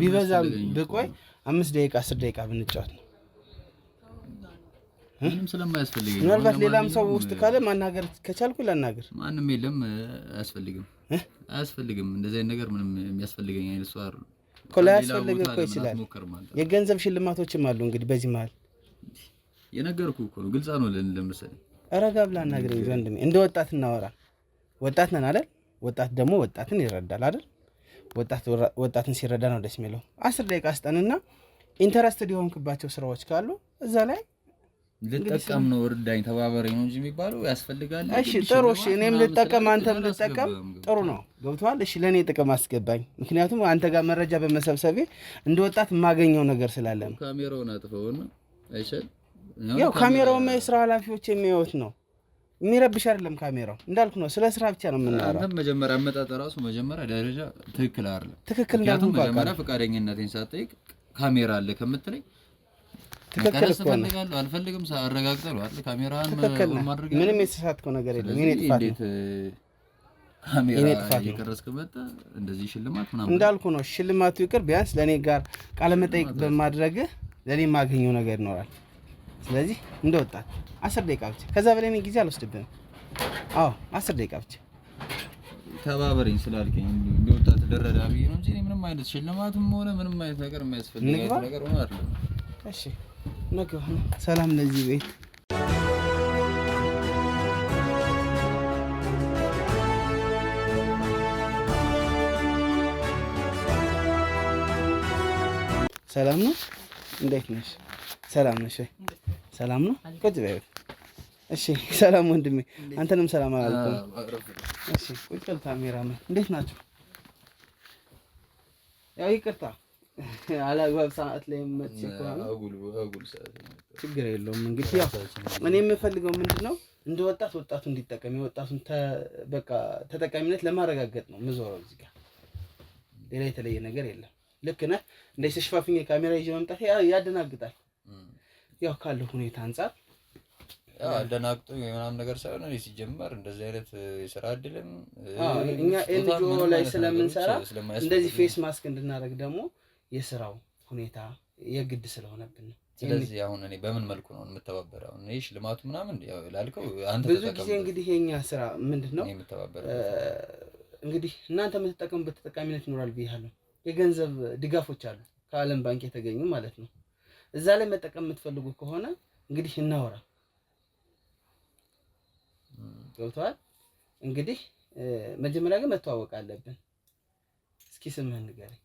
ቢበዛም ብቆይ 5 ደቂቃ 10 ደቂቃ ብንጫወት ነው። ምንም ስለማያስፈልገኝ ምናልባት ሌላም ሰው ውስጥ ካለ ማናገር ከቻልኩ ላናገር። ማንም የለም። አያስፈልግም። እንደዚህ አይነት ነገር ምንም የሚያስፈልገኝ አይነት ሰው አይደለም እኮ። ላያስፈልግ እኮ ይችላል። የገንዘብ ሽልማቶችም አሉ። እንግዲህ በዚህ መሀል የነገርኩህ እኮ ነው። ግልጽ ነው። ለምሳሌ ረጋ ብላ አናግረኝ ወንድሜ። እንደ ወጣት እናወራ። ወጣት ነን አይደል? ወጣት ደግሞ ወጣትን ይረዳል አይደል? ወጣትን ሲረዳ ነው ደስ የሚለው። 10 ደቂቃ ስጠንና ኢንተረስትድ የሆንክባቸው ስራዎች ካሉ እዛ ላይ ልጠቀም ነው እርዳኝ ተባበረኝ ነው እንጂ የሚባለው ያስፈልጋል። እሺ ጥሩ እሺ እኔም ልጠቀም አንተም ልጠቀም ጥሩ ነው ገብቶሃል። እሺ ለኔ ጥቅም አስገባኝ ምክንያቱም አንተ ጋር መረጃ በመሰብሰቤ እንደ ወጣት የማገኘው ነገር ስላለ ነው። ካሜራውን አጥፈውና አይሻል ያው ካሜራውማ የስራ ኃላፊዎች የሚያዩት ነው የሚረብሽ አይደለም ካሜራው እንዳልኩ ነው ስለ ስራ ብቻ ነው የምናወራው። አንተም መጀመሪያ አመጣጥ ራሱ መጀመሪያ ደረጃ ትክክል አይደለም። ትክክል እንዳልኩ መጀመሪያ ፈቃደኝነቴን ሳትጠይቅ ካሜራ አለ ከምትለኝ ትክክል እኮ ነው አልፈልግም ሳረጋግጠው አይደል ካሜራን ማድረግ ምንም የተሳሳትከው ነገር የለም። የኔ ጥፋት ነው ካሜራ እየቀረስክ መጣ እንደዚህ ሽልማት ምናምን እንዳልኩ ነው። ሽልማቱ ይቅር ቢያንስ ለኔ ጋር ቃለ መጠይቅ በማድረግ ለኔ ማገኘው ነገር ይኖራል። ስለዚህ እንደወጣት 10 ደቂቃ ብቻ ከዛ በላይ ጊዜ አልወስድብህም። አዎ 10 ደቂቃ ብቻ ተባበረኝ ስላልከኝ እንደወጣት ደረዳቢ ነው እንጂ ምንም አይነት ሽልማትም ሆነ ምንም አይነት ነገር የማያስፈልግ ነገር ሆነ አይደለም። እሺ ነገ ሰላም ለዚህ ቤት ሰላም ነው። እንዴት ነሽ? ሰላም ነሽ? ሰላም ነው። ቁጭ በይ። እሺ ሰላም ወንድሜ፣ አንተንም ሰላም አላልኩም። እሺ ቁጭ በል። ካሜራማን እንዴት ናችሁ? ያው ይቅርታ አላግባብ ሰዓት ላይ መጥቼ ከሆነ አጉል ሰዓት ችግር የለውም። እንግዲህ ያው እኔ የምፈልገው ምንድነው እንደ ወጣቱ እንዲጠቀም የወጣቱን በቃ ተጠቃሚነት ለማረጋገጥ ነው የምዞረው እዚህ ጋር። ሌላ የተለየ ነገር የለም። ልክ ነህ። እንደዚህ ተሽፋፍኝ ካሜራ ይዤ መምጣት ያደናግጣል። ያው ካለው ሁኔታ አንፃር ያው አደናግጦ ምናምን ነገር ሳይሆን እኔ ሲጀመር እንደዚህ አይነት የሥራ እድልም እኛ ኤንጂኦ ላይ ስለምንሰራ እንደዚህ ፌስ ማስክ እንድናደርግ ደግሞ የሥራው ሁኔታ የግድ ስለሆነብን ነው። ስለዚህ አሁን እኔ በምን መልኩ ነው የምተባበረው? እኔ ሽልማቱ ምናምን ያው ላልከው አንተ ብዙ ጊዜ እንግዲህ የኛ ስራ ምንድነው እንግዲህ እናንተ የምትጠቀሙበት ተጠቃሚነት ይኖራል ብያለሁ። የገንዘብ ድጋፎች አሉ ከዓለም ባንክ የተገኙ ማለት ነው። እዛ ላይ መጠቀም የምትፈልጉ ከሆነ እንግዲህ እናወራ። ገብቶሃል? እንግዲህ መጀመሪያ ግን መተዋወቅ አለብን። እስኪ ስምህን ንገረኝ።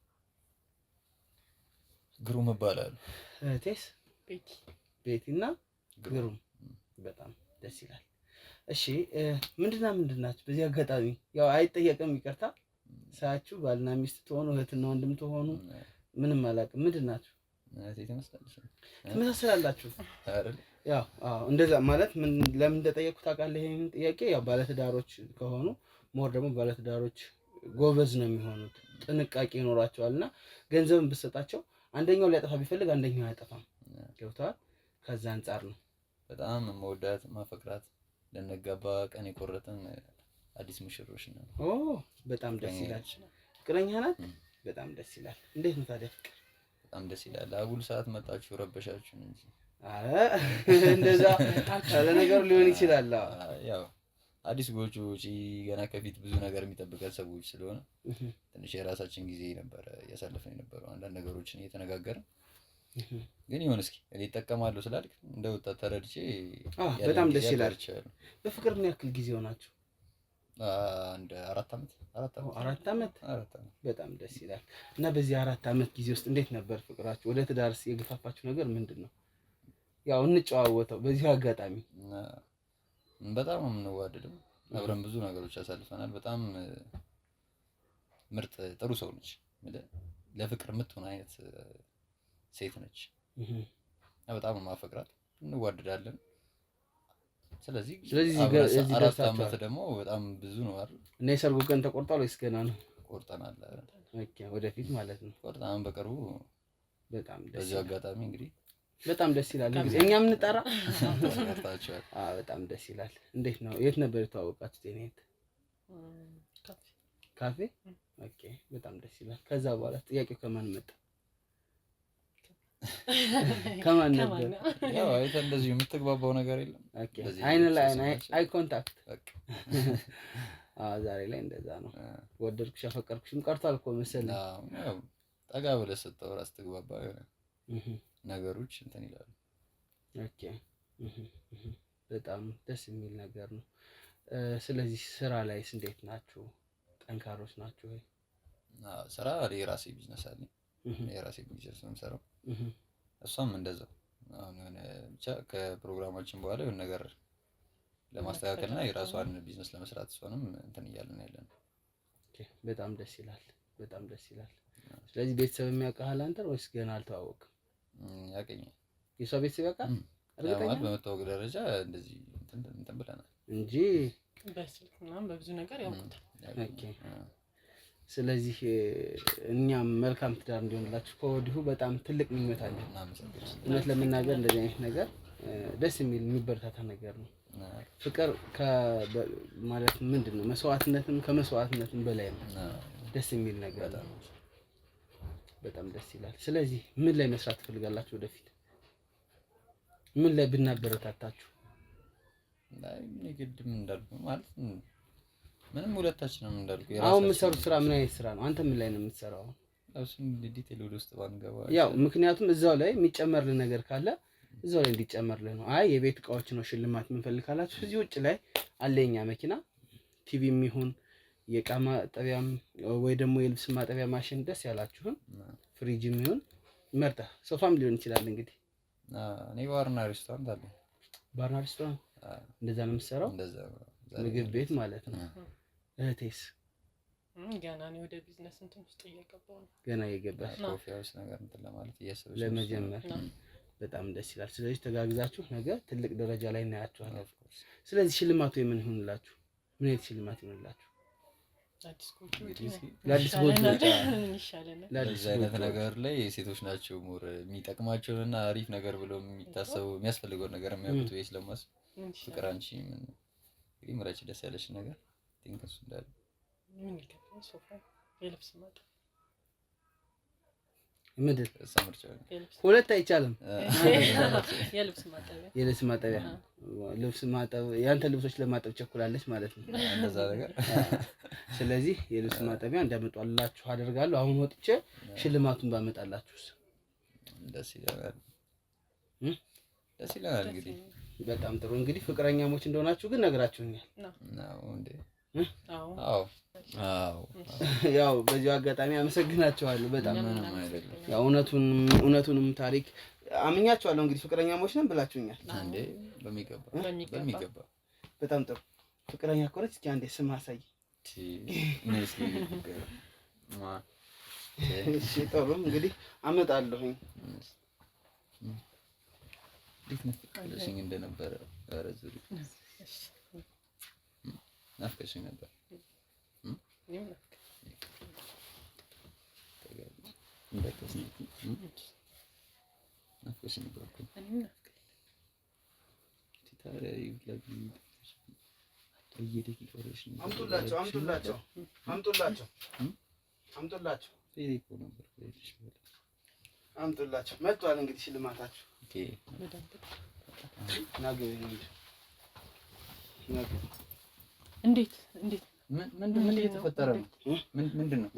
ግሩም እባላለሁ። እህቴስ? ቤቲና ግሩም። በጣም ደስ ይላል። እሺ ምንድናችሁ? በዚህ አጋጣሚ ያው አይጠየቅም፣ ይቅርታ። ሳያችሁ ባልና ሚስት ትሆኑ እህትና ወንድም ትሆኑ ምንም አላውቅም። ምንድናችሁ? ትመሳሰላላችሁ አይደል? ያው እንደዛ ማለት ምን ለምን እንደጠየቅኩ ታውቃለህ? ይሄን ጥያቄ ያው ባለትዳሮች ከሆኑ ሞር ደግሞ ባለትዳሮች ጎበዝ ነው የሚሆኑት፣ ጥንቃቄ ይኖራቸዋልና ገንዘብን ብትሰጣቸው አንደኛው ሊያጠፋ ቢፈልግ አንደኛው አያጠፋም። ገብቶሃል? ከዛ አንፃር ነው። በጣም መወዳት ማፈቅራት ለነጋባ ቀን የቆረጠን አዲስ ሙሽሮች ነው። በጣም ደስ ይላል። ፍቅረኛ ናት? በጣም ደስ ይላል። እንዴት ነው ታዲያ ፍቅር? በጣም ደስ ይላል። አጉል ሰዓት መጣችሁ ረበሻችሁን እንጂ እንደዛ ለነገሩ ሊሆን ይችላል። ያው አዲስ ጎጆ ወጪ ገና ከፊት ብዙ ነገር የሚጠብቀን ሰዎች ስለሆነ ትንሽ የራሳችን ጊዜ ነበር ያሳለፈን የነበረው አንዳንድ ነገሮችን እየተነጋገርን ግን ይሁን እስኪ እኔ እጠቀማለሁ ስላልክ እንደ ወጣት ተረድቼ በጣም ደስ ይላል። በፍቅር ምን ያክል ጊዜ ሆናችሁ? አንድ 4 ዓመት። 4 ዓመት በጣም ደስ ይላል። እና በዚህ 4 ዓመት ጊዜ ውስጥ እንዴት ነበር ፍቅራችሁ? ወደ ትዳርስ የገፋፋችሁ ነገር ምንድነው? ያው እንጨዋወተው በዚህ አጋጣሚ። በጣም የምንዋደደው አብረን ብዙ ነገሮች ያሳልፈናል። በጣም ምርጥ ጥሩ ሰው ነች። ለፍቅር የምትሆን አይነት ሴት ነች። በጣም ማፈቅራት እንዋደዳለን። ስለዚህ 4 ዓመት ደግሞ በጣም ብዙ ነው አይደል? እና የሰርጉ ቀን ተቆርጧል ወይስ ገና ነው? ቆርጠናል። ኦኬ፣ ወደፊት ማለት ነው። ቆርጠናል በቅርቡ። በጣም ደስ በዚህ አጋጣሚ እንግዲህ በጣም ደስ ይላል። እንግዲህ እኛም እንጠራ። በጣም ደስ ይላል። እንዴት ነው? የት ነበር የተዋወቃችሁት? የት? ካፌ። ኦኬ፣ በጣም ደስ ይላል። ከዛ በኋላ ጥያቄው ከማን መጣ? ከማን ነበር? ያው አይተ እንደዚህ የምትግባባው ነገር የለም። ኦኬ፣ አይን ላይ አይ ኮንታክት። ዛሬ ላይ እንደዛ ነው። ወደድኩሽ አፈቀርኩሽም ቀርቷል እኮ መሰለኝ። ያው ጠጋ ብለህ ስታወራ ስትግባባ ነገሮች እንትን ይላሉ። ኦኬ፣ በጣም ደስ የሚል ነገር ነው። ስለዚህ ስራ ላይስ እንዴት ናችሁ? ጠንካሮች ናችሁ ወይ? ስራ የራሴ ቢዝነስ አለኝ። የራሴ ቢዝነስ ነው የምሰራው። እሷም እንደዛው አሁን የሆነ ብቻ ከፕሮግራማችን በኋላ የሆነ ነገር ለማስተካከልና የራሷን ቢዝነስ ለመስራት እሷንም እንትን እያልን ያለን። ኦኬ በጣም ደስ ይላል፣ በጣም ደስ ይላል። ስለዚህ ቤተሰብ የሚያውቃል አንተ ወይስ ገና አልተዋወቅም? ያውቀኛል። የሷ ቤተሰብ ያውቃል? እርግጠኛ ማለት በመታወቅ ደረጃ እንደዚህ እንትን ብለናል እንጂ በስልክ ምናምን በብዙ ነገር ያውቁታል። ኦኬ ስለዚህ እኛም መልካም ትዳር እንዲሆንላችሁ ከወዲሁ በጣም ትልቅ ምኞት አለ። እውነት ለመናገር እንደዚህ አይነት ነገር ደስ የሚል የሚበረታታ ነገር ነው። ፍቅር ማለት ምንድነው? መስዋዕትነትም ከመስዋዕትነትም በላይ ነው። ደስ የሚል ነገር ነው። በጣም ደስ ይላል። ስለዚህ ምን ላይ መስራት ትፈልጋላችሁ ወደፊት? ምን ላይ ብናበረታታችሁ? እኔ ግድም እንዳልኩ ማለት ምንም ሁለታችንም እንዳልኩ አሁን የምትሰሩት ስራ ምን አይነት ስራ ነው? አንተ ምን ላይ ነው የምትሰራው? እሱን ዲቴል ወደ ውስጥ ባንገባ ያው ምክንያቱም እዛው ላይ የሚጨመርልህ ነገር ካለ እዛው ላይ እንዲጨመርልህ ነው። አይ የቤት እቃዎች ነው ሽልማት ምን ካላችሁ እዚህ ውጭ ላይ አለኛ መኪና ቲቪም ይሁን የእቃ ማጠቢያም ወይ ደግሞ የልብስ ማጠቢያ ማሽን ደስ ያላችሁን ፍሪጅም ይሁን መርጣ ሶፋም ሊሆን ይችላል። እንግዲህ እኔ ባርና ሬስቶራንት አለ። ባርና ሬስቶራንት እንደዛ ነው የምትሰራው? እንደዛ ምግብ ቤት ማለት ነው። እህቴስ ገና ነው ወደ ቢዝነስ እንትን ውስጥ እየገባሁ ነው። ገና እየገባሽ ኮፊ ሃውስ ነገር እንትን ለማለት እያሰብሽ ለመጀመር በጣም ደስ ይላል። ስለዚህ ተጋግዛችሁ ነገ ትልቅ ደረጃ ላይ እናያችኋለን። ስለዚህ ሽልማቱ የምን ይሁንላችሁ? ምን አይነት ሽልማት ይሁንላችሁ? ለአዲስ ጎጆ ይሻለናል። ለዚህ አይነት ነገር ላይ ሴቶች ናቸው ሞር የሚጠቅማቸውና አሪፍ ነገር ብለው የሚታሰቡ የሚያስፈልገው ነገር የሚያውቁት ወይ ስለማስብ ፍቅር አንቺ ምን እንግዲህ ምራጭ ደስ ያለሽ ነገር ቲንክስ እንዳለ ምን ይከፋል? ሶፋ የልብስ ማጠብ ምድር ሰምርቻው ሁለት አይቻልም። የልብስ ማጠቢያ ልብስ ማጠብ ያንተ ልብሶች ለማጠብ ቸኩላለች ማለት ነው እንደዛ ነገር። ስለዚህ የልብስ ማጠቢያ እንዳመጣላችሁ አደርጋለሁ። አሁን ወጥቼ ሽልማቱን ባመጣላችሁስ ደስ ይላል። ደስ ይላል። እንግዲህ በጣም ጥሩ። እንግዲህ ፍቅረኛሞች እንደሆናችሁ ግን ነግራችሁኛል። ነው እንዴ? አዎ ያው በዚህ አጋጣሚ አመሰግናችኋለሁ በጣም። ያው እውነቱንም ታሪክ አምኛችኋለሁ። እንግዲህ ፍቅረኛሞች ነን ብላችሁኛል። እንዴ? በሚገባ በጣም ጥሩ። ፍቅረኛ ከሆነች እስኪ አንዴ ስም አሳይ። እሺ ጥሩ። እንግዲህ አመጣለሁኝ። እንዴት ናፍቀሽኝ እንደነበረ አረዝሩ ናፍቀሽኝ ነበር። አምጡላቸው። መጥቷል እንግዲህ ሽልማታችሁ። እንዴት ምን እየተፈጠረ ነው? ምንድን ነው?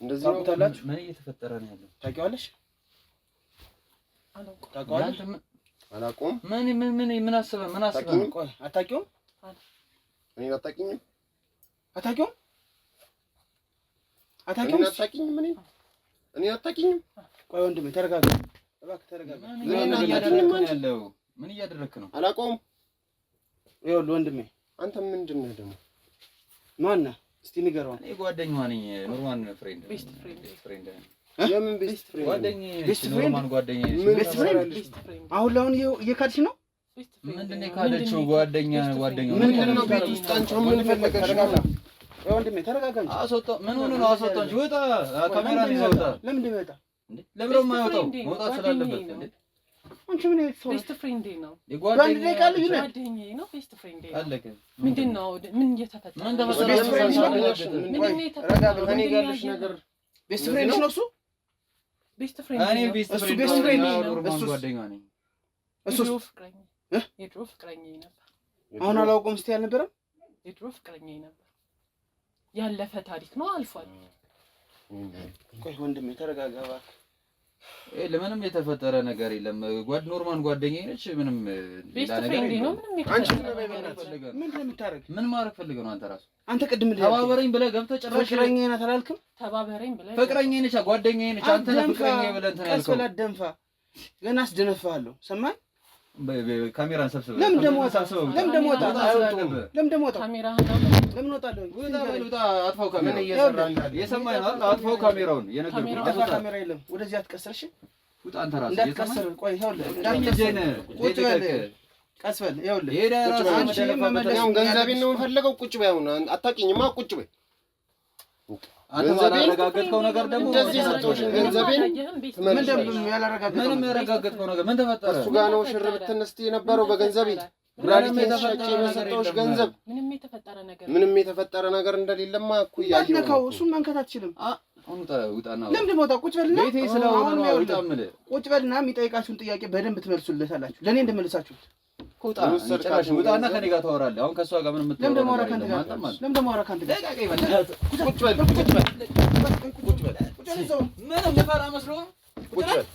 እንደዚህ ነው ታላችሁ? ምን እየተፈጠረ ነው ያለው? ታውቂዋለሽ? ታውቂዋለሽ? አላውቀውም። ምን አስበህ? ቆይ አታውቂውም? እኔ አታውቂኝም? አታውቂውም? እኔ አታውቂኝም? ቆይ ወንድሜ ተረጋጋ፣ እባክህ ተረጋጋ። ምን እያደረክ ነው? አላውቀውም። ይኸውልህ ወንድሜ አንተ ምንድን ነህ ደግሞ? ማን ነህ? እስቲ ንገረው። እኔ ጓደኛዋ ነኝ። ኖርማን ፍሬንድ ቤስት ፍሬንድ የምን ቤስት ፍሬንድ? ጓደኛዬ ነች። ኖርማን ጓደኛዬ ነች። ቤስት ፍሬንድ አሁን ለአሁን እየካድሽ ነው? ምንድን ነው የካደችው? ጓደኛው ምንድን ነው? ቤት ውስጥ አንቺ ምን ፈለገሽ? ወንድሜ ተረጋጋ እንጂ። አስወጣው። ምን ሆነ ነው? አስወጣው እንጂ ወጣ። ካሜራ ይዘው ወጣ። ለምን ይወጣ? ለምን የማይወጣው? መውጣት ስላለበት እንዴ? አንቺ ምን አይተው? ቤስት ፍሬንድ ነው። ጓደኛዬ ነው። ቤስት ፍሬንድ ነው። አለቀ። ምንድን ነው? ምን እየተፈጠረ ነው? ከኔ ጋር ያለሽ ነገር ቤስት ፍሬንድ ነው እሱ? ቤስት ፍሬንድ እኔ ነው። ቤስት ፍሬንድ ነው። ኖርማን ጓደኛዋ ነኝ። እሱስ የድሮ ፍቅረኛዬ ነበር። አሁን አላውቀውም ስትይ አልነበረም? የድሮ ፍቅረኛዬ ነበር። ያለፈ ታሪክ ነው፣ አልፏል። ቆይ ወንድሜ ተረጋጋ እባክህ። ለምንም የተፈጠረ ነገር የለም። ኖርማን ጓደኛዬ ነች። ምንም ቤስት ፍሬንድ ነው። አንቺ ምን እንደምታረግ ምን ማድረግ ፈልገህ ነው አንተ ራስህ? አንተ ቅድም ተባበረኝ ብለህ ገብተህ ጭራሽ ፍቅረኛዬ ናት አላልክም? ተባበረኝ ብለህ ፍቅረኛዬ ነች፣ ጓደኛዬ ነች። አንተ ነህ ፍቅረኛዬ ብለህ እንትን ያልከው። ቀስ ብለህ ደንፋ ገና አስደነፋለሁ። ሰማኝ ካሜራን ሰብስበው ለምን ደሞ ወጣ? ለምን ደሞ ወጣ? ለምን ደሞ ወጣ? ካሜራህን ለምን ወጣለሁ? ወጣ አጥፋው ካሜራ እየሰማኸኝ ነው አይደል? አጥፋው ካሜራውን የነገርኩህ ካሜራ የለም። ወደዚህ አትቀስርሽ። ውጣ አንተ ራስህ እንዳትቀስር። ቆይ ይኸውልህ ቁጭ በል ቀስ በል። ይኸውልህ አሁን ገንዘቤን ነው የምፈልገው። ቁጭ በይ። አሁን አታውቂኝማ። ቁጭ በይ። አንተ ባላረጋገጥከው ነገር ደግሞ እንደዚህ ሰጠሁሽን ገንዘቤን ምንም ያላረጋገጥከው ነገር ምን ተፈጠረ? እሱ ጋር ነው ሽር ብትነስቲ የነበረው በገንዘቤ ግራዲት ተሸጬ የሰጠሁሽ ገንዘብ ምንም የተፈጠረ ነገር እንደሌለማ እኮ ያየው ነው። እሱን መንከት አትችልም። ውጣና ለምን ወጣ? ቁጭ በልና ቤቴ ስለሆነ ነው ውጣ የምልህ። ቁጭ በልና የሚጠይቃችሁን ጥያቄ በደንብ ትመልሱለታላችሁ። ለኔ እንደመልሳችሁት ውጣና ከኔ ጋር ታወራለህ። አሁን ከሷ ጋር ምንም ለምን ደሞ አወራ ካንተ ጋር? ለምን ደሞ አወራ ካንተ ጋር? ቁጭ በል ቁጭ በል ቁጭ በል ምን ልፈራ መስሎ? ቁጭ በል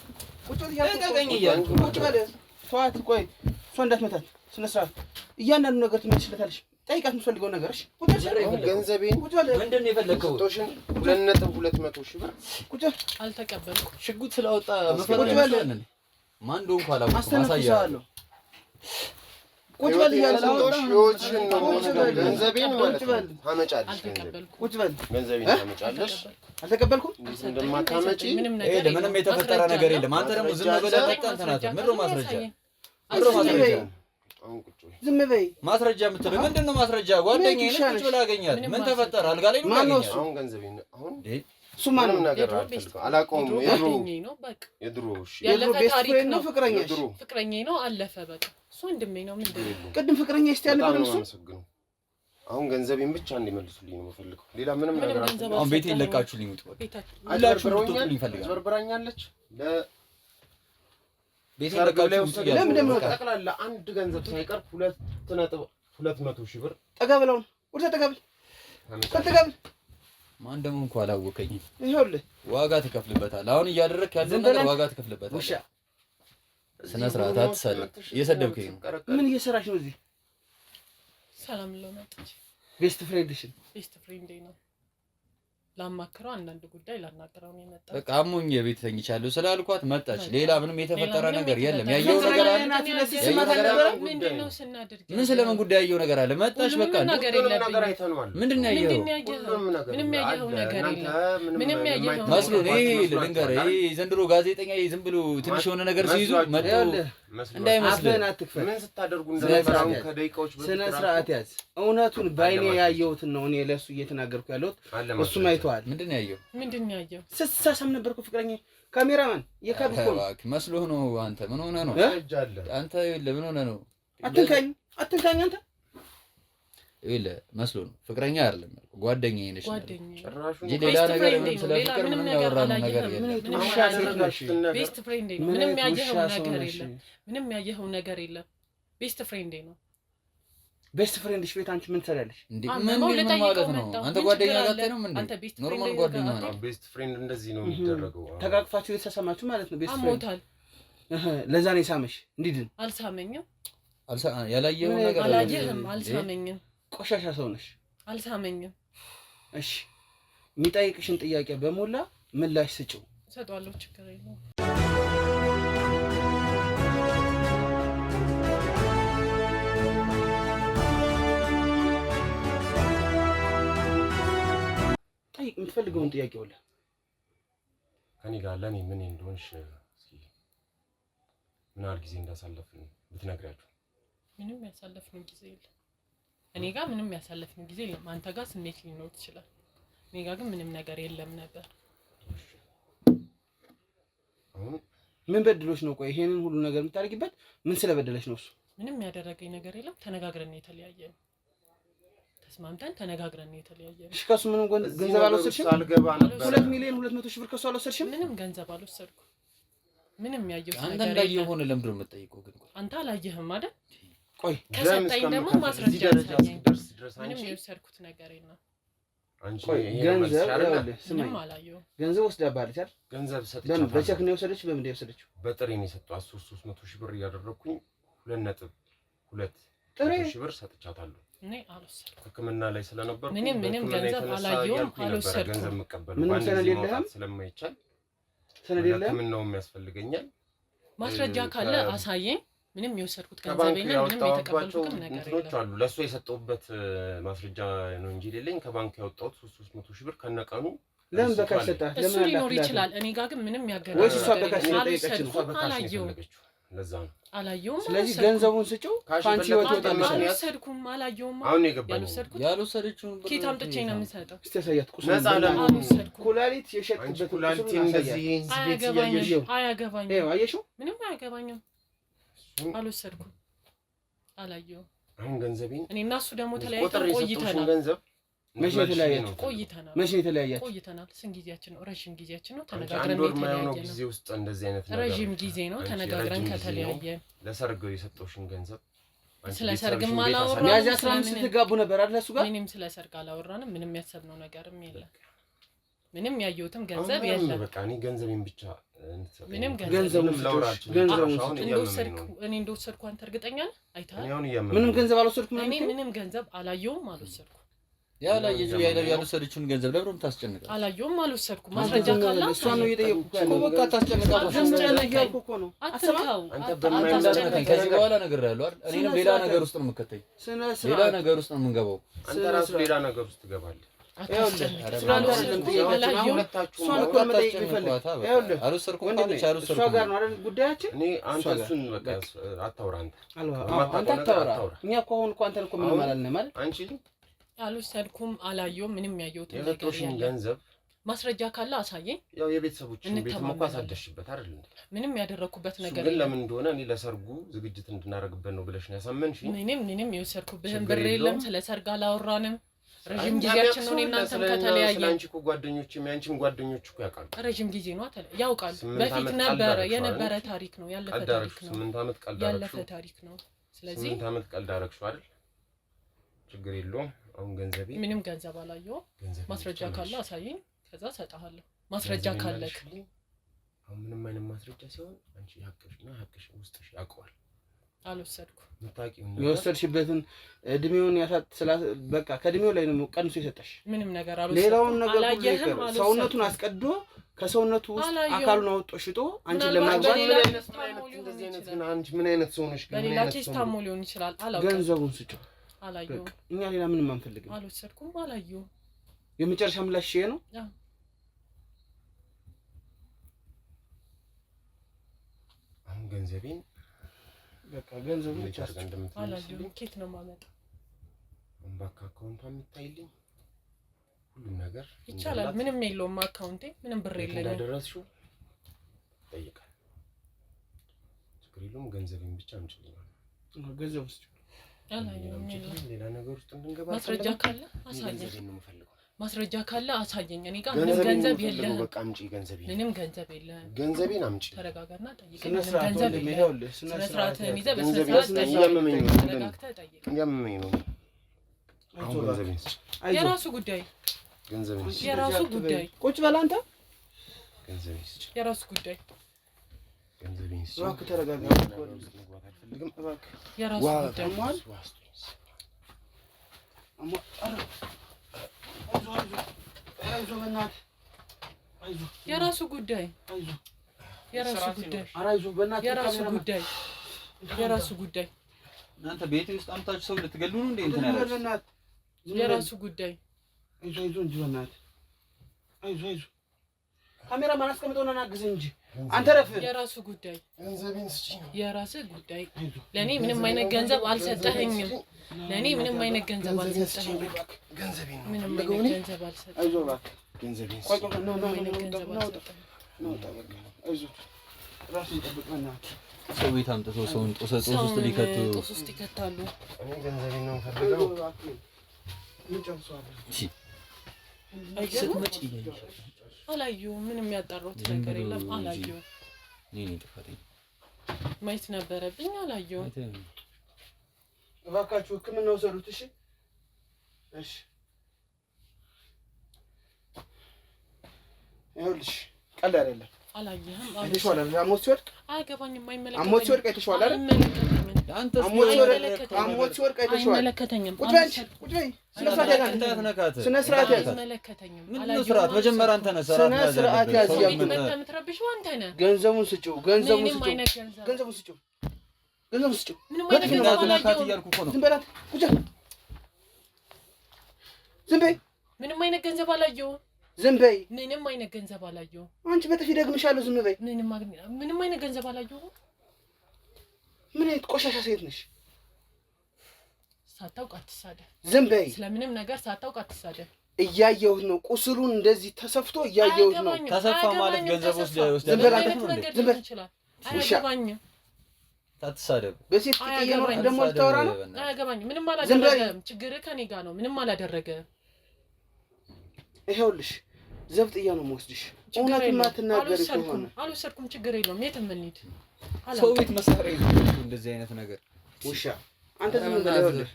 ቁጭ በል ያቀቀኝ እያለ ቁጭ በል ተዋት። ቆይ እሷ እንዳትመታት ስነ ስርዓት እያንዳንዱ ነገር ትመልስለታለሽ። ጠይቃት የምትፈልገው ነገር። እሺ ቁጭ በል ገንዘቤን ምንድን ነው የፈለከው? 2.200 ሺህ ብር ቁጭ በል አልተቀበልኩም። ሽጉጥ ስለወጣ መፈለግ ነው። ማን እንደሆንኩ አላውቅም። አሳያለሁ። ቁጭ በል ያለውሽ ህይወትሽን ነው። ገንዘቤን ማለት ነው ታመጫለሽ። ቁጭ በል ገንዘቤን ታመጫለሽ። አልተቀበልኩም። እንደማታመጪ ምንም የተፈጠረ ነገር የለም። አንተ ደግሞ ዝም ብለህ ጠጣን ተናገር። ምንድን ነው ማስረጃ? አሁን ቁጭ በይ። ዝም በይ። ማስረጃ የምትለው ምንድን ነው? ማስረጃ ጓደኛዬ ነው። ቁጭ ብለህ አገኛት። ምን ተፈጠረ? አልጋ ላይ ነው ያገኛት። አሁን ገንዘቤን አሁን እሱ ማንም ነገር አላውቀውም። የድሮ እሺ፣ ያለፈ ታሪክ ነው። ፍቅረኛዬ ነው። አለፈ በቃ። እሱ ወንድሜ ነው። ምንድን ነው ቅድም ፍቅረኛዬ እስቲ ያልነበረ እሱ። አሁን ገንዘቤን ብቻ እንዲመልሱልኝ ነው የምፈልገው። ሌላ ምንም ነገር አልፈልግም። አሁን ቤቴን ለቃችሁልኝ ውጡ። አጭበርብራኛለች። ቤቴን ለቃችሁ ውጡ። ለምን ደግሞ ጠቅላላ አንድ ገንዘብ ሳይቀር 2.200 ሺህ ብር ጠጋብለው ወደ ጠጋብል ማን ደግሞ እንኳን አላወቀኝም። ይኸውልህ ዋጋ ትከፍልበታለህ። አሁን እያደረክ ያለው ነገር ዋጋ ትከፍልበታለህ። ውሻ ስነ ስርዓት አትሰለፍ። እየሰደብከኝ ነው። ምን እየሰራሽ ነው እዚህ? ሰላም ለማጥች ቤስት ፍሬንድ ነው። ላማክረው አንዳንድ ጉዳይ ላናገረው ነው የመጣው። በቃ አሞኝ የቤት ተኝቻለሁ ስላልኳት መጣች። ሌላ ምንም የተፈጠረ ነገር የለም። ያየው ነገር አለ። ምንድነው ስናደርግ? ምን ስለምን ጉዳይ ያየው ነገር አለ? መጣች በቃ ነገር አይተናል። ምንድን ነው ያየው? ምንም ያየው ነገር የለም። ምንም ያየው መስሎ ይሄ ልንገር፣ ይሄ ዘንድሮ ጋዜጠኛ ዝም ብሎ ትንሽ የሆነ ነገር ሲይዙ መጣው እንዳይመስልህ። ምን ስታደርጉ እንደነበረው ከደቂቃዎች በፊት ስነ ስርዓት ያዝ። እውነቱን ባይኔ ያየሁትን ነው እኔ ለሱ እየተናገርኩ ያለሁት። እሱ አይቷል። ምንድን ነው ያየው? ስሳሳም ነበርኩ ፍቅረኛዬ። ካሜራማን የካብኮ መስሎህ ነው አንተ። ምን ሆነህ ነው አንተ? ምን ሆነህ ነው? አትንካኝ አንተ። ይኸውልህ መስሎህ ነው። ፍቅረኛ አይደለም ጓደኛዬ ነሽ። ጭራሹ ሌላ ነገር ስለ ፍቅር ምንም ያወራነው ነገር የለም። ቤስት ፍሬንዴ ነው። ምንም ያየኸው ነገር የለም። ቤስት ፍሬንዴ ነው። ቤስት ፍሬንድሽ ቤት አንቺ ምን ትሰሪያለሽ? ምን ማለት ነው? አንተ ጓደኛ ጋር ነው ምን? ኖርማል ጓደኛ ነው። ቤስት ፍሬንድ እንደዚህ ነው የሚደረገው። ተቃቅፋችሁ የተሳሳማችሁ ማለት ነው። ቤስት ፍሬንድ አሞታል። ለዛ ነው የሳመሽ። እንዲድን አልሳመኝም። ያላየው ነገር አላየህም። አልሳመኝም። ቆሻሻ ሰው ነሽ። አልሳመኝም። እሺ የሚጠይቅሽን ጥያቄ በሞላ ምላሽ ስጪው። እሰጠዋለሁ። ችግር የለውም። ጠይቅ የምትፈልገውን ጥያቄ ወላ ከኔ ጋር ለኔ ምን እንደሆንሽ እስኪ ምን ያህል ጊዜ እንዳሳለፍን ብትነግሪያችሁ። ምንም ያሳለፍነው ጊዜ የለም። እኔ ጋር ምንም ያሳለፍነው ጊዜ የለም። አንተ ጋር ስሜት ሊኖር ይችላል። እኔ ጋር ግን ምንም ነገር የለም ነበር። አሁን ምን በድሎሽ ነው? ቆይ ይሄንን ሁሉ ነገር የምታደርጊበት ምን ስለበደለሽ ነው? እሱ ምንም ያደረገኝ ነገር የለም። ተነጋግረን የተለያየ ነው። ተስማምተን ተነጋግረን የተለያየ ነው። እሺ ከሱ ምንም ገንዘብ አልወሰድሽም? አልገባ ነበር 2,200,000 ብር ከሱ አልወሰድሽም? ምንም ገንዘብ አልወሰድኩም። ምንም ያየሁት ነገር አንተ እንዳየው ሆነ። ለምንድን ነው የምትጠይቀው ግን? አንተ አላየህም አይደል? ቆይ ከሰጠኝ ደግሞ ማስረጃ አሳየኝ። ምንም የወሰድኩት ነገር የለም። አንቺ ገንዘብ ምንም አላየሁም። ገንዘብ ወስዳባለች አይደል? ገንዘብ ሰጥቻለሁ። በቼክ ነው የወሰደችው? በምን ነው የወሰደችው? በጥሬ ነው የሰጠኋት። 300,000 ብር እያደረኩኝ 2.2 ሺህ ብር ሰጥቻታለሁ። እኔ አልወሰድኩም። ሕክምና ላይ ስለነበርኩ ምንም ገንዘብ አላየሁም። አልወሰድኩም። ገንዘብ መቀበል ምንም ሰነድ የለህም? ስለማይቻል ሰነድ የለህም? ሕክምናውም ያስፈልገኛል። ማስረጃ ካለ አሳየኝ። ምንም የወሰድኩት ገንዘብ የለም። ምንም የተቀበልኩት ነገር የለም አሉ። ለሱ የሰጠውበት ማስረጃ ነው እንጂ ሌለኝ ከባንክ ያወጣሁት 300 ሺህ ብር ከነቀኑ ለምን በካሽ ሰጣት? ለምን እሱ ሊኖር ይችላል። እኔ ጋር ግን ምንም ያገናኝ ወይስ እሷ በካሽ ጠየቀችኝ? አላየሁም። ለዛ ነው አላየሁም። ስለዚህ ገንዘቡን ስጪው ካንቺ ወጥ ወጣልሽ። አልወሰድኩም። አላየሁም። አሁን የገባኝ ያልወሰደችውን ኬት አምጥቼ ነው የምሰጠው? እስቲ ያሳያት። ቁስ ነፃ ለምን አልወሰድኩም። ኩላሊት የሸጥኩበት ኩላሊት እንደዚህ አያገባኝም። ይኸው አየሽው? ምንም አያገባኝም። አልወሰድኩም። አላየሁም። አሁን ገንዘቤን እኔ እና እሱ ደግሞ ተለያይተን ቆይተናል። ገንዘብ መቼ የተለያያችሁ? ቆይተናል። መቼ የተለያያችሁ? ቆይተናል። ስንት ጊዜያችን ነው? ረጅም ጊዜያችን ነው። ተነጋግረን የተለያየነው ጊዜ ውስጥ እንደዚህ አይነት ነገር ረጅም ጊዜ ነው። ተነጋግረን ከተለያየን ለሰርግ የሰጠውሽን ገንዘብ ስለ ሰርግም አላወራንም። ሚያዝያ 15 ትጋቡ ነበር አይደል? እሱ ጋር ምንም ስለ ሰርግ አላወራንም። ምንም ያሰብነው ነገርም የለም። ምንም ያየሁትም ገንዘብ የለም። በቃ እኔ ገንዘቤን ብቻ ምንም ገንዘቡን እንደወሰድኩ አንተ እርግጠኛ ነህ? አይተሃል? ምንም ገንዘብ አልወሰድኩም። እኔ ምንም ገንዘብ አላየሁም፣ አልወሰድኩም። ያልወሰደችውን ገንዘብ ለምን ታስጨንቃለህ? አላየሁም፣ አልወሰድኩም። ማስረጃ ካለ እሷ ነው እየጠየቅኩ እኮ በቃ ታስጨንቃለህ። እኮ ነው። አትንካው። ከዚህ በኋላ ነገር ያለው አይደል? እኔንም ሌላ ነገር ውስጥ ነው የምከተኝ። ሌላ ነገር ውስጥ ነው የምንገባው። አንተ ራስህ ሌላ ነገር ውስጥ ትገባለህ። ጉዳያችን እኔ አንተ እሱን በቃ አታውራ። አንተ አታውራ። እኛ እኮ አሁን እኮ አንተን እኮ ምንም አላልንም አይደል? አንቺ አልወሰድኩም፣ አላየሁም፣ ምንም ያየሁት ነገር የለም። ገንዘብ ማስረጃ ካለ አሳየኝ። ያው የቤተሰቦችን ቤት እኮ አሳደሽበት አይደል እንዴ? ምንም ያደረኩበት ነገር ግን ለምን እንደሆነ እኔ ለሰርጉ ዝግጅት እንድናደርግበት ነው ብለሽ ነው ያሳመንሽ? ምንም የወሰድኩብህን ብር የለም። ስለ ሰርግ አላወራንም። ረጅም ጊዜያችን ነው። እናንተም ከተለያየ አንቺ እኮ ጓደኞችም ያንቺም ጓደኞች እኮ ያውቃሉ። ረጅም ጊዜ ነው ያውቃሉ። በፊት የነበረ ታሪክ ነው፣ ያለፈ ታሪክ ነው። 8 ዓመት ቀልድ ያለፈ ታሪክ ነው። ስለዚህ 8 ዓመት ቀልድ አደረግሽው አይደል? ችግር የለውም። አሁን ገንዘቤ ምንም ገንዘብ አላየሁም። ማስረጃ ካለ አሳየኝ፣ ከዛ እሰጥሃለሁ። ማስረጃ ካለክ አሁን ምንም አይነት ማስረጃ ሲሆን አንቺ ሀቅሽ ውስጥሽ ያውቀዋል። አልወሰድኩም። የወሰድሽበትን እድሜውን በቃ ከእድሜው ላይ ነው ቀንሶ የሰጠሽ። ምንም ነገር አልወሰድኩም። ሌላውን ነገር ሁሉ ሰውነቱን አስቀዶ ከሰውነቱ ውስጥ አካሉን አውጥቶ ሽጦ አንቺን ለማግባት ምን አይነት ሰው ነሽ? በሌላ ኬስ ታሞ ሊሆን ይችላል። አላውቅም። ገንዘቡን ስጪው። አላየሁም። እኛ ሌላ ምንም አንፈልግም። አልወሰድኩም። አላየሁም። የመጨረሻ ምላሽ ይሄ ነው። አሁን ገንዘቤን በቃ ገንዘቡን ብቻ አላየሁም። ኬት ነው የማመጣው? ባንክ አካውንቷ የምታይልኝ ሁሉም ነገር ይቻላል። ምንም የለውም አካውንቴ፣ ምንም ብር የለኝም። እንዳደረስሽው ጠይቃል። ችግር የለውም። ገንዘቤን ብቻ አምጪልኝ። ገንዘብ ውስጥ አላየሁም። ሌላ ነገር ውስጥ እንድንገባ ማስረጃ ካለ አሳየኝ። ማስረጃ ካለ አሳየኝ። እኔ ጋር ምንም ገንዘብ የለም። በቃ አምጪ ገንዘቤን። ምንም ገንዘብ የለም። ገንዘቤን አምጪ። ተረጋጋና ጠይቅ። ገንዘብ የለም። ስነ ስርዓትህን ይዘህ በስነ ስርዓት ጠይቅ። ተረጋግተህ ጠይቅ። እያመመኝ ነው። አሁን ገንዘቤን የራሱ ጉዳይ፣ ገንዘቤን የራሱ ጉዳይ። ቁጭ በል አንተ። ገንዘቤን የራሱ ጉዳይ። ገንዘቤን እባክህ ተረጋጋ። የራሱ ጉዳይ። የራሱ ጉዳይ። የራሱ ጉዳይ። የራሱ ጉዳይ። የራሱ ጉዳይ። እናንተ ቤት ውስጥ አምጣችሁ ሰው ልትገሉ ነው እንዴ? እንትን ያላችሁ የራሱ ጉዳይ። አይዞህ እንጂ በእናትህ አይዞህ። ካሜራ ማን አስቀምጠውና ናግዝ እንጂ አንተ ረፍ። የራሱ ጉዳይ። ገንዘቤን ስጪኝ። የራስህ ጉዳይ። ለኔ ምንም አይነት ገንዘብ አልሰጠኸኝም። ለኔ ምንም አይነት ገንዘብ አልሰጠኸኝም። ገንዘቤን ምንም አይነት ገንዘብ አልሰጠኸኝም። አይዞህ እባክህ። ገንዘቤን ቆይ ቆይ ምንም አይነት ገንዘብ አልሰጠኸኝም። አይዞህ ራስህን ጠብቅ በእናትህ። ሰው ቤት አምጥተው ሰውን ጦስ ውስጥ ሊከቱ ጦስ ውስጥ ይከታሉ። እኔ ገንዘቤን ነው የምፈልገው። ምን ጨርሰዋለሁ? ስትመጪ እያየሽ አላየሁም። ምንም ያጣራሁት ነገር የለም። አላየሁም። እኔ ጥፋተኛ ማየት ነበረብኝ። አላየሁም። እባካችሁ ሕክምና ውሰዱት። እሺ እሺ። ይኸውልሽ ቀልድ አይደለም። አላየህም? አይተሽዋል አይደል? አሞት ሲወድቅ አይገባኝም። አይመለከተኝም። አሞት ሲወድቅ አይተሽዋል አይደል? አንተ አሞት ሲወድቅ አይተሽዋል። አይመለከተኝም። ቁጭ በይ ስነ ስርዓት ያዝ። ስነ ስርዓት ያዝ። አይመለከተኝም። ምን ስርዓት? መጀመሪያ አንተ ነህ ስነ ስርዓት ያዝ። የምትረብሽው አንተ ነህ። ገንዘቡን ስጪው። ገንዘቡን ስጪው። ገንዘቡን ስጪው። ገንዘቡን ስጪው። ምንም አይነት ገንዘብ ነካት እያልኩ እኮ ነው። ዝም በላት። ቁጭ ዝም በይ። ምንም አይነት ገንዘብ አላየሁም። ዝም በይ። ምንም አይነት ገንዘብ አላየሁም። አንቺ በጥፊ ደግምሻለሁ። ዝም በይ። ምንም አይነት ገንዘብ አላየሁም። ምን አይነት ቆሻሻ ሴት ነሽ? ሳታውቅ አትሳደብ። ዝም በይ። ስለምንም ነገር ሳታውቅ አትሳደብ። እያየሁት ነው። ቁስሉን እንደዚህ ተሰፍቶ እያየሁት ነው። ተሰፋ ማለት ገንዘብ ወስደ ዝም በላት። ዝም በል። አያገባኝም። ታትሳደብ። በሴት ጥያቄ ደግሞ ልታወራ ነው። አያገባኝም። ምንም አላደረገም። ችግርህ ከኔ ጋር ነው። ምንም አላደረገም። ይኸውልሽ ዘብጥያ ነው የምወስድሽ። እውነቱን ማትናገሪ ከሆነ አልወሰድኩም። ችግር የለውም። የትም እንሂድ። ሰው ቤት መሳሪያ ይዞ እንደዚህ አይነት ነገር ውሻ። አንተ ዝም ብለህ ይኸውልህ፣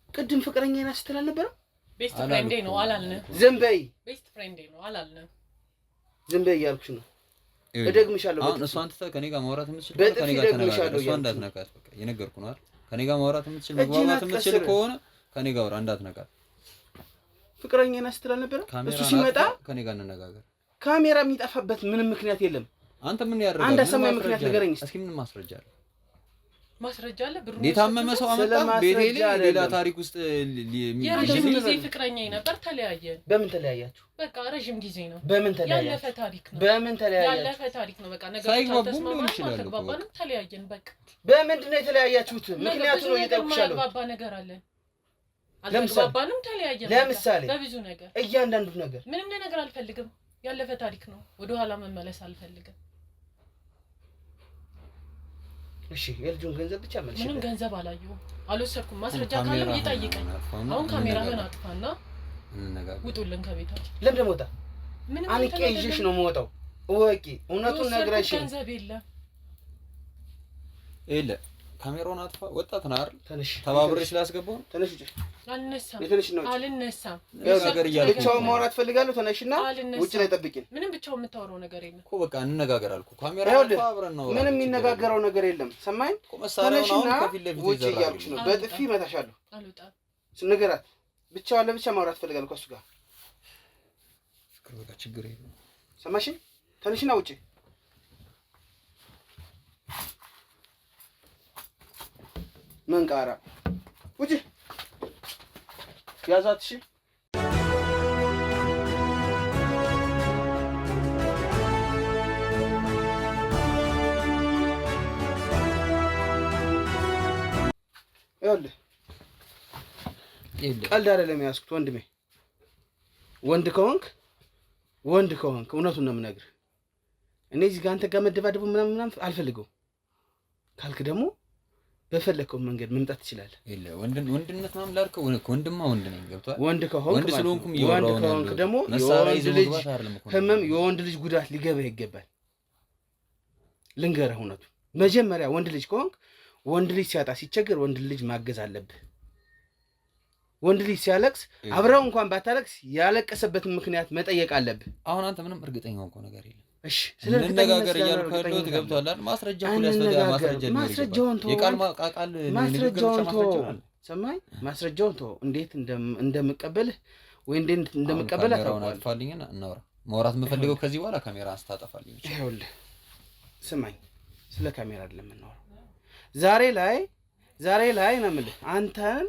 ቅድም ፍቅረኛዬ ናት ስትል አልነበረም? ቤስት ፍሬንዴ ነው አላልንም? ዝም በይ። ቤስት ፍሬንዴ ነው አላልንም? ዝም በይ እያልኩሽ ነው። እደግምሻለሁ። አሁን እሷ አንተ ከኔ ጋር ማውራት የምትችል ከኔ ጋር ተነጋገር። እሷ እንዳትነካት በቃ የነገርኩህ ነው አይደል? ከኔ ጋር ማውራት የምትችል መግባባት የምትችል ከሆነ ከኔ ጋር አውራ፣ እንዳትነካት። ፍቅረኛዬ ናት ስትል አልነበረም? እሱ ሲመጣ ከኔ ጋር እንነጋገር። ካሜራ የሚጠፋበት ምንም ምክንያት የለም። አንተ ምን ያደርጋል? አንድ አሰማኝ ምክንያት ንገረኝ እስኪ። ምን ማስረጃ አለ? ማስረጃ አለ? ብሩ የታመመ ሰው አመጣ ቤቴ ላይ ሌላ ታሪክ ውስጥ የረጅም ጊዜ ፍቅረኛዬ ነበር። ተለያየን። በምን ተለያያችሁ? በቃ ረጅም ጊዜ ነው። በምን ተለያያችሁ? ያለፈ ታሪክ ነው። በምን ተለያያችሁ? ያለፈ ታሪክ ነው። በቃ ነገር ተስማማን፣ ተለያየን። በቃ በምንድን ነው የተለያያችሁት? ምክንያቱ ነው እየጠየኩሻለሁ። ማግባባ ነገር አለን። አልተግባባንም፣ ተለያየን። ለምሳሌ በብዙ ነገር፣ እያንዳንዱ ነገር። ምንም ነገር አልፈልግም። ያለፈ ታሪክ ነው። ወደ ኋላ መመለስ አልፈልግም። እሺ የልጁን ገንዘብ ብቻ መልሽ። ምንም ገንዘብ አላየሁም፣ አልወሰድኩም። ማስረጃ ካለው ይጠይቀኝ። አሁን ካሜራህን አጥፋና ውጡልን ከቤታችን። ለምን ደሞ ወጣ? አንቄ ይዤሽ ነው የምወጣው። እወቂ፣ እውነቱን ነግረሽ። ገንዘብ የለም። የለ ካሜራውን አጥፋ። ወጣት ነህ አይደል? ተነሽ። ተባብሬ ስላስገባው ተነሽ። ውጪ። አልነሳም። የተነሽ ነው። አልነሳም። ነገር እያልኩ ብቻውን ማውራት ፈልጋለሁ። ተነሽና ውጪ ላይ ጠብቂኝ። ምንም ብቻውን የምታወራው ነገር የለም እኮ። በቃ እንነጋገር አልኩ። ካሜራ አጥፋ፣ አብረን ነው። ምንም የሚነጋገረው ነገር የለም። ሰማኝ። ተነሽና ውጪ እያልኩሽ ነው። በጥፊ መታሻለሁ። አልወጣም። ንገራት። ብቻውን ለብቻ ማውራት ፈልጋለሁ ከእሱ ጋር። ፍቅር በቃ ችግር የለም። ሰማሽ? ተነሽና ውጪ። መንቃራ ውጪ። ያዛት። እሺ ይኸውልህ ቀልድ አይደለም ያዝኩት ወንድሜ። ወንድ ከሆንክ እውነቱን ነው የምነግርህ። እኔ እዚህ ጋር አንተ ጋር መደባደቡ ምናምን አልፈልገውም ካልክ ደግሞ በፈለከው መንገድ መምጣት ትችላለህ። የለ ወንድነት ምናምን ላልከው ወንድማ ወንድ ነኝ። ገብቶሃል? ወንድ ከሆንክ ደግሞ የወንድ ልጅ ጉዳት ሊገባህ ይገባል። ልንገርህ እውነቱ። መጀመሪያ ወንድ ልጅ ከሆንክ ወንድ ልጅ ሲያጣ ሲቸገር ወንድ ልጅ ማገዝ አለብህ። ወንድ ልጅ ሲያለቅስ አብረው እንኳን ባታለቅስ ያለቀሰበትን ምክንያት መጠየቅ አለብህ። አሁን አንተ ምንም እርግጠኛ ሆንከው ነገር የለም። እሺ እንነጋገር እያልኩ ያለሁት ገብቶሃል አይደል? ማስረጃ ሁሉ ያስፈልጋል። ማስረጃውን ተው። ሰማኝ። ማስረጃውን ተው። እንዴት እንደምቀበልህ ወይ እንዴት እንደምቀበልህ አልፋልኝና እናውራ። ማውራት የምፈልገው ከዚህ በኋላ ካሜራ አስታጠፋልኝ። ይኸውልህ ስማኝ፣ ስለ ካሜራ አይደለም የምናወራው። ዛሬ ላይ ነው የምልህ። አንተን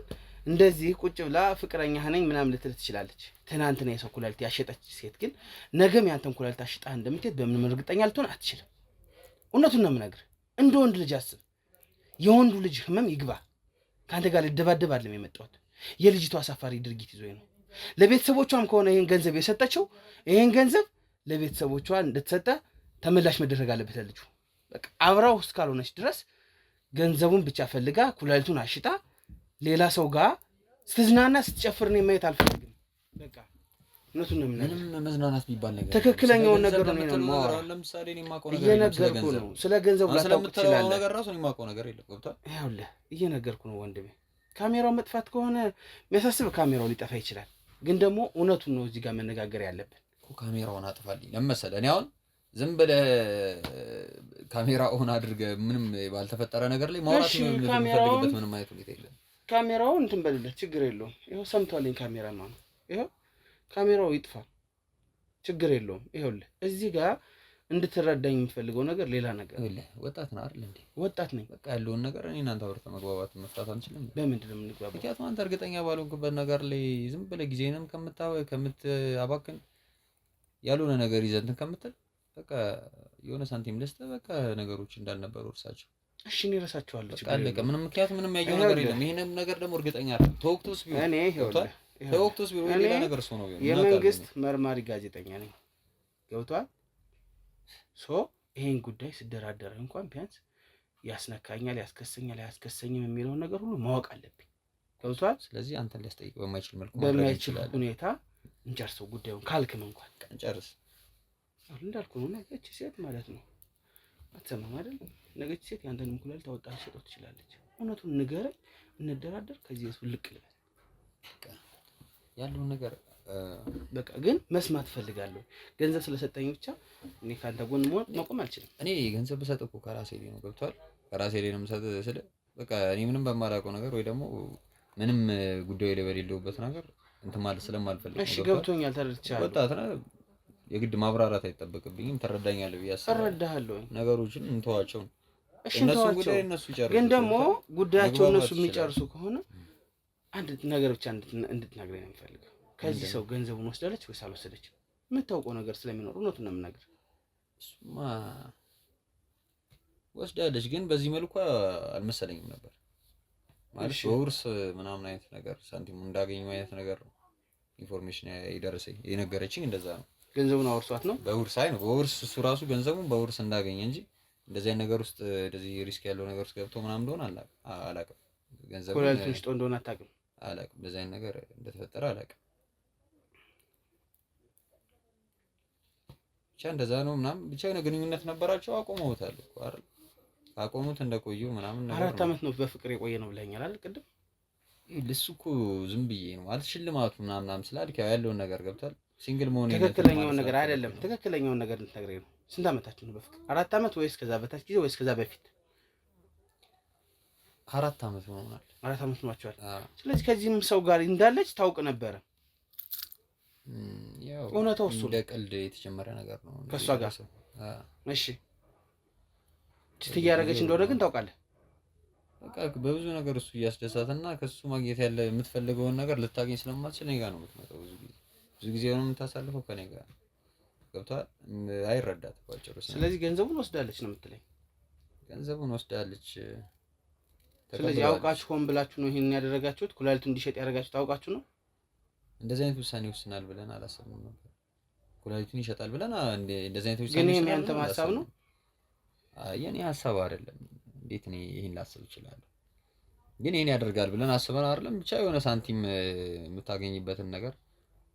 እንደዚህ ቁጭ ብላ ፍቅረኛህ ነኝ ምናምን ልትል ትችላለች። ትናንትና የሰው ኩላሊት ያሸጠች ሴት ግን ነገም ያንተን ኩላሊት አሽጣ እንደምትሄድ በምንም እርግጠኛ ልትሆን አትችልም። እውነቱን ነው የምነግርህ። እንደ ወንድ ልጅ አስብ። የወንዱ ልጅ ህመም ይግባ። ከአንተ ጋር ልደባደብ አይደለም የመጣሁት። የልጅቷ አሳፋሪ ድርጊት ይዞኝ ነው። ለቤተሰቦቿም ከሆነ ይሄን ገንዘብ የሰጠችው ይሄን ገንዘብ ለቤተሰቦቿ እንደተሰጠ ተመላሽ መደረግ አለበት። ልጁ በቃ አብራው እስካልሆነች ድረስ ገንዘቡን ብቻ ፈልጋ ኩላሊቱን አሽጣ ሌላ ሰው ጋር ስትዝናና ስትጨፍር ነው ማየት አልፈልግም። በቃ እነሱን ነው ምንም መዝናናት የሚባል ነገር ትክክለኛውን ነገር ነው የማወራው። ለምሳሌ እኔ የማውቀው ነገር እየነገርኩ ነው። ስለ ገንዘቡ ላታውቅ ትችላለህ። ነገር ራሱ እኔ የማውቀው ነገር የለም። ገብቶሃል? ይኸውልህ እየነገርኩ ነው ወንድሜ። ካሜራው መጥፋት ከሆነ የሚያሳስብ ካሜራው ሊጠፋ ይችላል። ግን ደግሞ እውነቱን ነው እዚህ ጋር መነጋገር ያለብን። ካሜራውን አጥፋልኝ ለመሰለ እኔ አሁን ዝም ብለህ ካሜራ ኦን አድርገህ ምንም ባልተፈጠረ ነገር ላይ ማውራት የምፈልግበት ምንም አይነት ሁኔታ የለም። ካሜራው እንትን በልለት ችግር የለውም። ይኸው ሰምቷልኝ ካሜራማን ይኸው ካሜራው ይጥፋ ችግር የለውም። ይኸውልህ እዚህ ጋር እንድትረዳኝ የምፈልገው ነገር ሌላ ነገር ወጣት ነህ አይደል እንዴ? ወጣት ነኝ። በቃ ያለውን ነገር እኔ እናንተ አውርተን መግባባት መፍታት አንችልም? በምንድን ነው የምንግባባው? ምክንያቱም አንተ እርግጠኛ ባልሆንክበት ነገር ላይ ዝም ብለህ ጊዜንም ከምታባክን ያልሆነ ነገር ይዘህ እንትን ከምትል በቃ የሆነ ሳንቲም ልስጥህ፣ በቃ ነገሮች እንዳልነበሩ እርሳቸው። እሺ እኔ እረሳቸዋለሁ። በቃ አለቀ። ምክንያቱም ምንም ያየው ነገር የለም። ይሄንን ነገር ደግሞ እርግጠኛ አይደለም። ተወቅቶስ ቢሆን እኔ ተወቅቶስ ቢሆን ሌላ ነገር ሰው ነው ቢሆን የመንግስት መርማሪ ጋዜጠኛ ነኝ። ገብቷል? ይሄን ጉዳይ ስደራደር እንኳን ቢያንስ ያስነካኛል፣ ያስከሰኛል፣ አያስከሰኝም የሚለውን ነገር ሁሉ ማወቅ አለብኝ። ገብቷል? ስለዚህ አንተን ሊያስጠይቅ በማይችል መልኩ በማይችል ሁኔታ እንጨርሰው ጉዳዩን ካልክም እንኳን እንጨርስ። እንዳልኩ ነው። ነገች ሴት ማለት ነው አትሰማም አይደል? ነገች ሴት ያንተን እንኩላል ታወጣ ልትሰጠው ትችላለች። እውነቱን ንገረኝ፣ እንደራደር፣ ከዚህ ልቅ ልበል። ያለውን ነገር በቃ ግን መስማት ፈልጋለሁ። ገንዘብ ስለሰጠኝ ብቻ እኔ ካንተ ጎን መቆም አልችልም። እኔ ገንዘብ ብሰጥ እኮ ከራሴ ላይ ነው። ገብቷል? ከራሴ ላይ ነው የምሰጥ ስለ በቃ እኔ ምንም በማላውቀው ነገር ወይ ደግሞ ምንም ጉዳዩ ላይ በሌለውበት ነገር እንትን ማለት ስለማልፈልግ። እሺ ገብቶኛል፣ ተረድቻለሁ። ወጣት ነህ፣ የግድ ማብራራት አይጠበቅብኝም። ትረዳኛለህ ብዬ አስባለሁ። እረዳሃለሁ። ነገሮችን እንተዋቸው። እሺ እንተዋቸው። ግን ደግሞ ጉዳያቸው እነሱ የሚጨርሱ ከሆነ አንድ ነገር ብቻ እንድትነግረኝ ነው የምፈልገው። ከዚህ ሰው ገንዘቡን ወስዳለች ወይስ አልወሰደችም? የምታውቀው ነገር ስለሚኖር እውነቱን ነው የምነግርህ። እሱማ ወስዳለች፣ ግን በዚህ መልኩ አልመሰለኝም ነበር። ማለት በውርስ ምናምን አይነት ነገር ሳንቲሙ እንዳገኙ አይነት ነገር ነው ኢንፎርሜሽን የደረሰኝ የነገረችኝ። እንደዛ ነው። ገንዘቡን አወርሷት ነው? በውርስ አይ ነው በውርስ እሱ ራሱ ገንዘቡን በውርስ እንዳገኘ እንጂ እንደዚህ አይነት ነገር ውስጥ እንደዚህ ሪስክ ያለው ነገር ውስጥ ገብቶ ምናምን እንደሆነ አላውቅም። ገንዘቡን ኮላሊቱን ሽጦ እንደሆነ አታውቅም? አላውቅም። እንደዚህ አይነት ነገር እንደተፈጠረ አላውቅም። ብቻ እንደዛ ነው ምናምን ብቻ የሆነ ግንኙነት ነበራቸው። አቆመውታል እኮ አይደል? አቆሙት እንደቆዩ ምናምን ነገር 4 ዓመት ነው በፍቅር የቆየ ነው ብለኛል አይደል ቅድም? ልሱ እኮ ዝም ብዬ ነው ማለት ሽልማቱ ምናምን ስላልክ ያለውን ነገር ገብቷል። ሲንግል መሆን ትክክለኛውን ነገር አይደለም፣ ትክክለኛውን ነገር እንድትነግረኝ ነው። ስንት ዓመታችሁ ነው በፍቅር? 4 ዓመት ወይስ ከዛ በታች ጊዜ ወይስ ከዛ በፊት? 4 ዓመት ሆኗል። 4 ዓመት ሆኗቸዋል። ስለዚህ ከዚህም ሰው ጋር እንዳለች ታውቅ ነበረ። ያው እውነታው እሱ እንደ ቀልድ የተጀመረ ነገር ነው ከሷ ጋር። እሺ ቺት እያደረገች እንደሆነ ግን ታውቃለህ። በቃ በብዙ ነገር እሱ እያስደሳትና ከሱ ማግኘት ያለ የምትፈልገውን ነገር ልታገኝ ስለማትችል እኔ ጋር ነው የምትመጣው። ብዙ ጊዜ ነው የምታሳልፈው ከኔ ጋር። ገብቶሃል? አይረዳትም ባጭሩ። ስለዚህ ገንዘቡን ወስዳለች ነው የምትለኝ? ገንዘቡን ወስዳለች። ስለዚህ አውቃችሁ ሆን ብላችሁ ነው ይሄን ያደረጋችሁት? ኩላሊቱ እንዲሸጥ ያደረጋችሁት አውቃችሁ ነው? እንደዚህ አይነት ውሳኔ ይወስናል ብለን አላሰብንም ነበር። ኩላሊቱን ይሸጣል ብለን እንደዚህ አይነት ውሳኔ ግን ይሄን ያንተ ሀሳብ ነው? የኔ ሀሳብ አይደለም። እንዴት እኔ ይሄን ላስብ እችላለሁ? ግን ይሄን ያደርጋል ብለን አስበን አይደለም። ብቻ የሆነ ሳንቲም የምታገኝበትን ነገር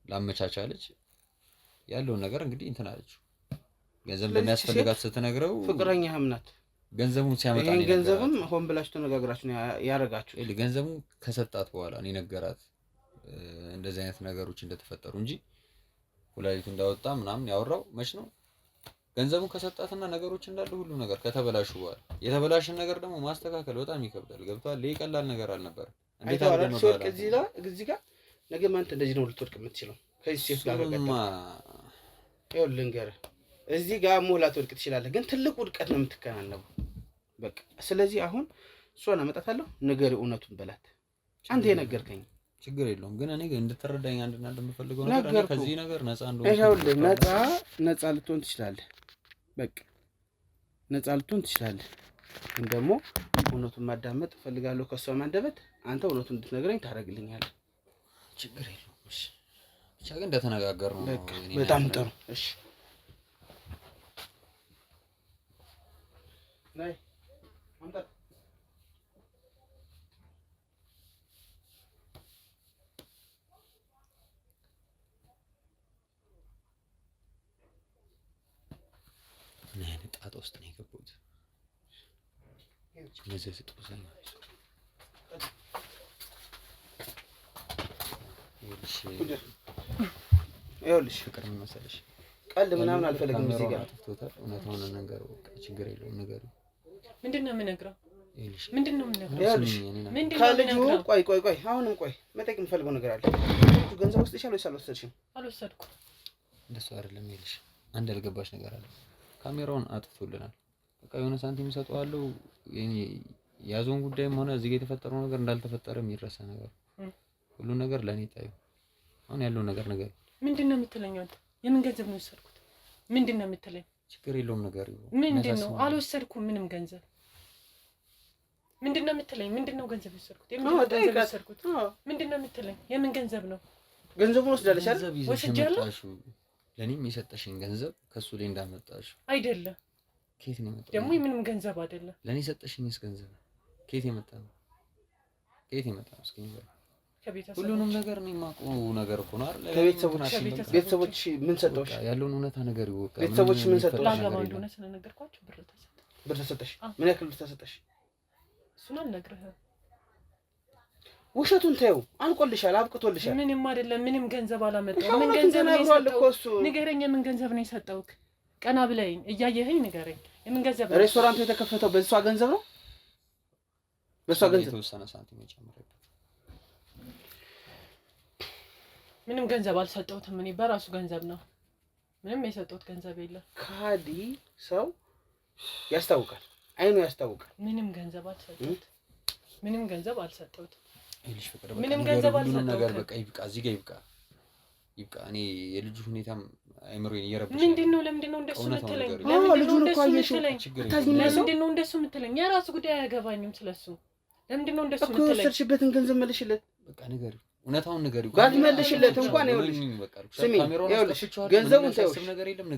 ላመቻቻለች። ያለውን ነገር እንግዲህ እንትን አለችው። ገንዘብ እንደሚያስፈልጋት ስትነግረው ፍቅረኛህም ናት። ገንዘቡን ሲያመጣ ነው። ገንዘብም ሆን ብላችሁ ተነጋግራችሁ ነው ያረጋችሁ። ገንዘቡን ከሰጣት በኋላ እኔ ነገራት እንደዚህ አይነት ነገሮች እንደተፈጠሩ እንጂ ኩላሊቱ እንዳወጣ ምናምን ያወራው መች ነው? ገንዘቡን ከሰጣትና ነገሮች እንዳሉ ሁሉ ነገር ከተበላሹ በኋላ የተበላሽን ነገር ደግሞ ማስተካከል በጣም ይከብዳል። ገብቷል? ይሄ ቀላል ነገር አልነበረም። እንዴት አድርገን ነው ታዲያ እዚህ ጋር ነገ ማንተ እንደዚህ ነው ልትወድቅ የምትችለው? ከዚህ ሴት ጋር በቀጥታ ይኸውልህ ልንገርህ፣ እዚህ ጋር ሞላ ትወድቅ ትችላለህ፣ ግን ትልቅ ውድቀት ነው የምትከናነበው። በቃ ስለዚህ አሁን እሷን አመጣታለሁ፣ ንገሪው፣ እውነቱን በላት። አንተ የነገርከኝ ችግር የለውም፣ ግን እኔ እንድትረዳኝ አንድና እንደምፈልገው ነገር እኔ ከዚህ ነገር ነፃ እንደሆነ ይኸውልህ፣ ነፃ ልትሆን ትችላለህ። በቃ ነፃ ልትሆን ትችላለህ፣ ግን ደግሞ እውነቱን ማዳመጥ እፈልጋለሁ ከሷ አንደበት። አንተ እውነቱን እንድትነግረኝ ታደርግልኛለህ። ችግር የለውም። እሺ ብቻ ግን እንደተነጋገርነው ነው። በጣም ጥሩ። እሺ ናይ አንተ ምን አይነት ጣጣ ውስጥ ነው የገባሁት? መዘዝ ጥብሰኛ ይኸውልሽ ፍቅር ምን መሰለሽ ቀልድ ምናምን አልፈልግም እዚህ ጋር እውነታውን ነገር ችግር የለውም ነገር ምንድነው የምነግረው? ይኸውልሽ ምንድነው የምነግረው? ይኸውልሽ ከልጁ ቆይ አሁንም መጠየቅ የምፈልገው ነገር አለ። ልጁ ገንዘብ ወስደሻል ወይስ አልወሰድሽም? አልወሰድኩም። እንደሱ አይደለም። ይኸውልሽ አንድ ያልገባሽ ነገር አለ። ካሜራውን አጥፍቶልናል። በቃ የሆነ ሳንቲም ሰጠዋለሁ። ያዞን ጉዳይም ሆነ እዚህ ጋር የተፈጠረው ነገር እንዳልተፈጠረ የሚረሳ ነገር ሁሉ ነገር ለኔ ታዩ። አሁን ያለው ነገር ምንድነው የምትለኝ አንተ? የምን ገንዘብ ነው የወሰድኩት? ምንድነው የምትለኝ? ችግር የለውም ነገር ምንድነው? አልወሰድኩም ምንም ገንዘብ። ምንድነው የምትለኝ? ምንድነው ገንዘብ የወሰድኩት? የምን ገንዘብ የወሰድኩት? ምንድነው የምትለኝ? የምን ገንዘብ ነው? ገንዘቡን ወስዳለሽ አይደል? ወስጃለሁ። ለኔም የሰጠሽኝ ገንዘብ ከሱ ላይ እንዳመጣሽ አይደለም። ከየት ነው የመጣው? ደግሞ ምንም ገንዘብ አይደለም። ለኔ የሰጠሽኝስ ገንዘብ ከየት የመጣ ነው? ከየት የመጣ ነው? እስኪ ንገር። ሁሉንም ነገር ነው የማውቀው ነገር እኮ ነው አይደል? ቤተሰቦች ምን ሰጠውሽ? ያለውን እውነታ ነገር ይወቃ። ቤተሰቦች ምን ሰጠውሽ? ላገባ እንደሆነ ስለነገርኳቸው ብር ተሰጠሽ። ምን ያክል ብር ተሰጠሽ? እሱን አልነግርህም። ውሸቱን ተይው። አልቆልሻል፣ አብቅቶልሻል። ምንም አይደለም። ምንም ገንዘብ አላመጣሁም። ምን ገንዘብ ነው የሰጠው? ንገረኝ። የምን ገንዘብ ነው የሰጠውክ? ቀና ብለኝ እያየኸኝ ንገረኝ። የምን ገንዘብ ነው? ሬስቶራንቱ የተከፈተው በሷ ገንዘብ ነው? በሷ ገንዘብ የተወሰነ ሳንቲም የጨመረበት። ምንም ገንዘብ አልሰጠሁትም። እኔ በራሱ ገንዘብ ነው። ምንም የሰጠሁት ገንዘብ የለም። ካዲ ሰው ያስታውቃል፣ አይኑ ያስታውቃል። ምንም ገንዘብ አልሰጠሁት። ምንም ገንዘብ አልሰጠሁት። ይልሽ ፍቅር ምንም ገንዘብ አልሰጠሁት። ነገር በቃ ይብቃ፣ እዚህ ጋር ይብቃ። እኔ የልጁ ሁኔታም አይምሮዬን እየረበሸኝ። ምንድነው? ለምንድነው እንደሱ የምትለኝ? ልጁን እኮ አየሽው። ለምንድነው እንደሱ የምትለኝ? የራሱ ጉዳይ አያገባኝም ስለሱ። ለምንድነው እንደሱ የምትለኝ? እኮ የወሰድሽበትን ገንዘብ መልሽለት። በቃ ንገሪው፣ እውነታውን ንገሪው። ባትመልሽለት እንኳን ይኸውልሽ፣ ስሚ፣ ይኸውልሽ ገንዘቡን ተይው፣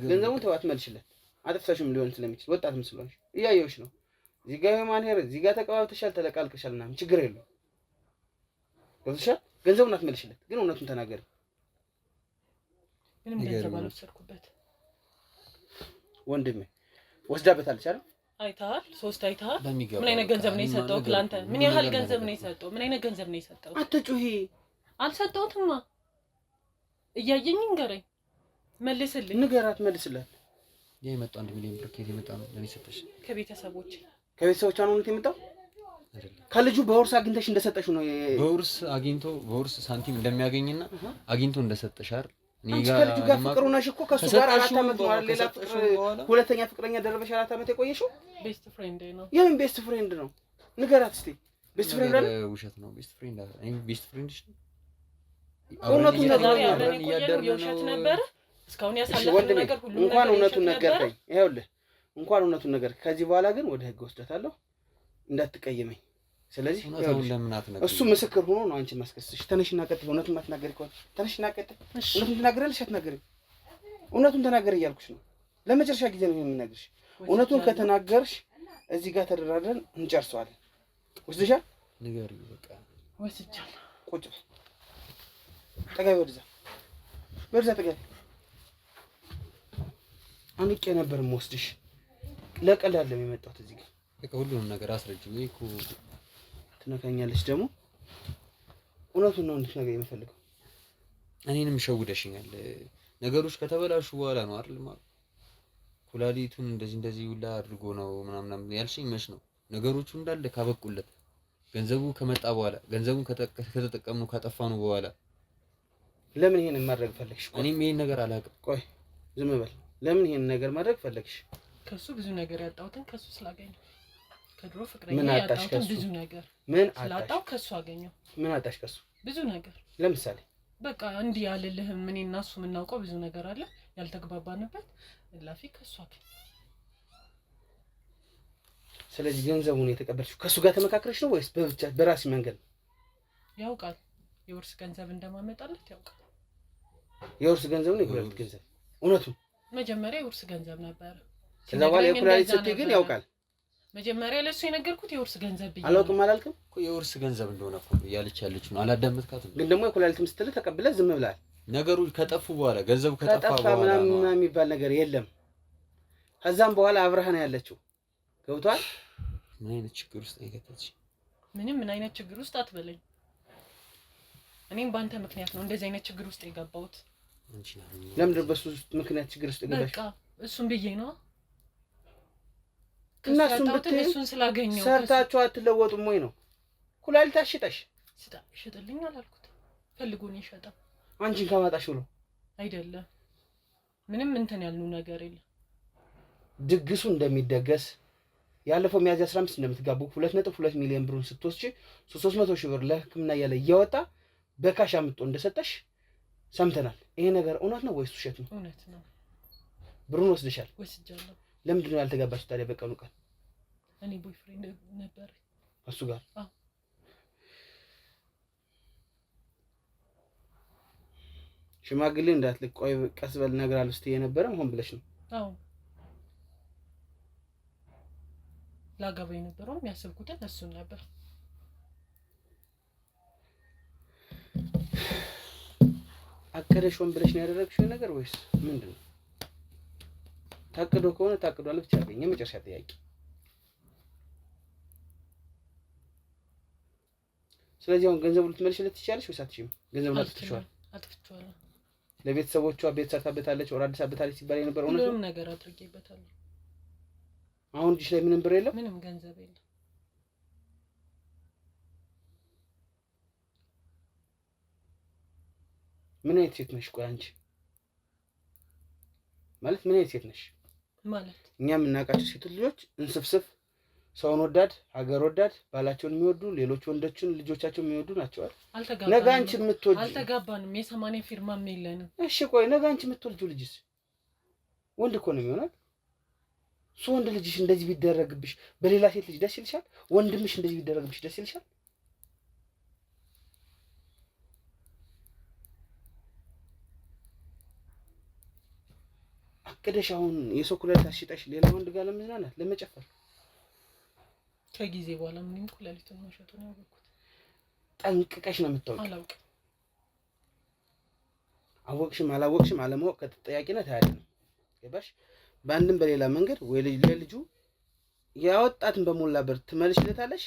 ገንዘቡን ተይው፣ አትመልሽለት። አጥፍተሽም ሊሆን ስለሚችል ወጣትም ስለሆንሽ እያየሁሽ ነው። እዚህ ጋር ማንሄር፣ እዚህ ጋር ተቀባብተሻል፣ ተለቃልቀሻል ምናምን ችግር የለውም። ወስደሻል፣ ገንዘቡን አትመልሽለት፣ ግን እውነቱን ተናገሪ። ምንም ገንዘብ አልወሰድኩበት። ወንድሜ ወስዳበታለች አይደል? አይተሃል? ሶስት አይተሃል? ምን አይነት ገንዘብ ነው የሰጠው? ክላንተ ምን ያህል ገንዘብ ነው የሰጠው? ምን አይነት ገንዘብ ነው የሰጠው? አትጩሂ። አልሰጠሁትማ። እያየኝ ንገረኝ፣ መልስልኝ። ንገራት፣ መልስላት። የመጣው 1 ሚሊዮን ብር ከየት የመጣ ነው? ለኔ ሰጠሽ? ከቤተሰቦች ነው እውነት የመጣው? ከልጁ በውርስ አግኝተሽ እንደሰጠሽ ነው? በውርስ ሳንቲም እንደሚያገኝና አግኝቶ እንደሰጠሽ አይደል? አንቺ ከልጁ ጋር ፍቅር ሆነሽ እኮ ከሱ ጋር 4 አመት ነው አይደል? ሌላ ፍቅር ሁለተኛ ፍቅረኛ ደረበሽ 4 አመት የቆየሽው? ቤስት ፍሬንድ ነው። የምን ቤስት ፍሬንድ ነው? ንገራት እስቲ። ቤስት ፍሬንድ አለ? ውሸት ነው። ቤስት ፍሬንድ አለ። እኔ ቤስት ፍሬንድሽ ነው። እውነቱን ነገር የውሸት ነበር እስካሁን ያሳለፈው ነገር ሁሉ። እንኳን እውነቱን ነገርከኝ። ይኸውልህ እንኳን እውነቱን ነገር ከዚህ በኋላ ግን ወደ ህግ ወስደታለሁ፣ እንዳትቀየመኝ። ስለዚህ እሱ ምስክር ሆኖ ነው አንቺ ማስከሰሽ። ተነሽና ቀጥል። እውነቱን ማትናገሪ ከሆነ ተነሽና ቀጥል። እውነቱን ትናገሪያለሽ አትናገሪም? እውነቱን ተናገሪ እያልኩሽ ነው። ለመጨረሻ ጊዜ ነው የምናገርሽ። እውነቱን ከተናገርሽ እዚህ ጋር ተደራድረን እንጨርሰዋለን። ወስደሻል? ንገሪው በቃ። ወስጃለሁ። ቁጭ ጠጋይ፣ ወደዛ ጠጋይ። አንቄ ነበር የምወስድሽ። ለቀልድ አይደለም የመጣሁት እዚህ ጋር። በቃ ሁሉንም ነገር አስረጅኝ። ወይ እኮ ትነካኛለሽ ደግሞ። እውነቱን ነው እንድትነግሪኝ የምፈልገው። እኔንም ሸውደሽኛል። ነገሮች ከተበላሹ በኋላ ነው አይደል? ኩላሊቱን እንደዚህ ሁላ አድርጎ ነው ምናምን ያልሽኝ መች ነው? ነገሮቹ እንዳለ ካበቁለት ገንዘቡ ከመጣ በኋላ ገንዘቡን ከተጠቀምነው ካጠፋነው በኋላ ለምን ይሄን ማድረግ ፈለግሽ? እኔም ይሄን ነገር አላውቅም። ቆይ ዝም በል። ለምን ይሄን ነገር ማድረግ ፈለግሽ? ከሱ ብዙ ነገር ያጣሁትን ከሱ ስላገኘሁ፣ ከድሮ ፍቅረኛ ያጣሁትን ብዙ ነገር ስላጣሁ ከሱ አገኘሁ። ምን አጣሽ ከሱ? ብዙ ነገር። ለምሳሌ በቃ እንዲህ ያልልህም እኔ እና እሱ የምናውቀው ብዙ ነገር አለ ያልተግባባንበት፣ እላፊ ከሱ አገኘሁ። ስለዚህ ገንዘቡን የተቀበልሽው ከሱ ጋር ተመካክረሽ ነው ወይስ በብቻ በራሲ መንገድ? ያውቃል፣ የውርስ ገንዘብ እንደማመጣለት ያውቃል። የውርስ ገንዘብ ነው የኩላሊት ገንዘብ? እውነቱን መጀመሪያ የውርስ ገንዘብ ነበር። ከዛ በኋላ የኩላሊት ስትይ ግን ያውቃል። መጀመሪያ ለሱ የነገርኩት የውርስ ገንዘብ ብዬ አላውቅም አላልክም እኮ። የውርስ ገንዘብ እንደሆነ እኮ እያለች ያለችው ነው። አላዳመጥካትም? ግን ደግሞ የኩላሊትም ስትል ተቀብለህ ዝም ብለሃል። ነገሩ ከጠፉ በኋላ ገንዘቡ ከጠፋ በኋላ ምናምን የሚባል ነገር የለም። ከዛም በኋላ አብረህ ነው ያለችው። ገብቷል? ምን አይነት ችግር ውስጥ አይከተትሽ? ምን አይነት ችግር ውስጥ አትበለኝ። እኔም በአንተ ምክንያት ነው እንደዚህ አይነት ችግር ውስጥ የገባሁት። ለምን በሱ ምክንያት ችግር ውስጥ ገባሽ? በቃ እሱን ብዬ ነው እና እሱን ብትይ እሱን ስላገኘው ሰርታችሁ አትለወጡም ወይ ነው? ኩላሊት አሽጠሽ ሽጥልኝ አላልኩት። ፈልጎ ነው የሸጠው አንቺን ከማጣሽ ብሎ አይደለም። ምንም እንትን ያልነው ነገር የለም። ድግሱ እንደሚደገስ ያለፈው ሚያዝያ 15 እንደምትጋቡ 2.2 ሚሊዮን ብሩን ስትወስጂ 300 ሺህ ብር ለሕክምና ያለ እያወጣ በካሽ አምጥቶ እንደሰጠሽ ሰምተናል። ይሄ ነገር እውነት ነው ወይስ ውሸት ነው? እውነት ነው። ብሩን ወስደሻል? ወስጃለሁ። ለምንድን ነው ያልተጋባችሁ ታዲያ? በቀኑ ቀን እኔ ቦይፍሬንድ ነበር እሱ ጋር። አዎ ሽማግሌ እንዳትልቅ ቆይ ቀስ በል ነገር አልስት የነበረም ሆን ብለሽ ነው? አዎ ላጋባ የነበረው የሚያስብኩትን እሱን ነበር። አቀደሽ ሆን ብለሽ ነው ያደረግሽው ነገር ወይስ ምንድነው? ታቅዶ ከሆነ ታቅዷል ብቻ አገኘ። የመጨረሻ ጥያቄ። ስለዚህ አሁን ገንዘቡ ልትመልሽለት ትችያለሽ ወይስ አትችይም? ገንዘቡን አጥፍተሽዋል? አጥፍተዋል። ለቤተሰቦቿ ቤት ሰርታበታለች፣ ወራድ ሰርታበታለች ሲባል የነበረው እውነት ነው? ሁሉም ነገር አድርጌበታለሁ። አሁን እጅሽ ላይ ምንም ብር የለም? ምንም ገንዘብ የለም። ምን አይነት ሴት ነሽ? ቆይ አንቺ ማለት ምን አይነት ሴት ነሽ? ማለት እኛ የምናውቃቸው ሴት ልጆች እንስፍስፍ፣ ሰውን ወዳድ፣ ሀገር ወዳድ፣ ባላቸውን የሚወዱ ሌሎች ወንዶችን ልጆቻቸውን የሚወዱ ናቸው አይደል? ነገ አንቺ የምትወልጂው አልተጋባንም። የ80 ፊርማም የለንም። እሺ ቆይ ነገ አንቺ የምትወልጂው ልጅስ ወንድ እኮ ነው የሚሆነው። እሱ ወንድ ልጅሽ እንደዚህ ቢደረግብሽ በሌላ ሴት ልጅ ደስ ይልሻል? ወንድምሽ እንደዚህ ቢደረግብሽ ደስ ይልሻል? አቅደሽ አሁን የሰው ኩላሊት አሽጠሽ ሌላ ወንድ ጋር ለመዝናናት ለመጨፈር ከጊዜ በኋላ ምንም ኩላሊቱን መሸጡን ያወቅኩት። ጠንቅቀሽ ነው የምታውቂው። አላውቅም። አወቅሽም አላወቅሽም አለማወቅ ከተጠያቂነት አያድንም። ገባሽ? በአንድም በሌላ መንገድ ወይ ለልጁ ያወጣትን በሞላ ብር ትመልሽለታለሽ።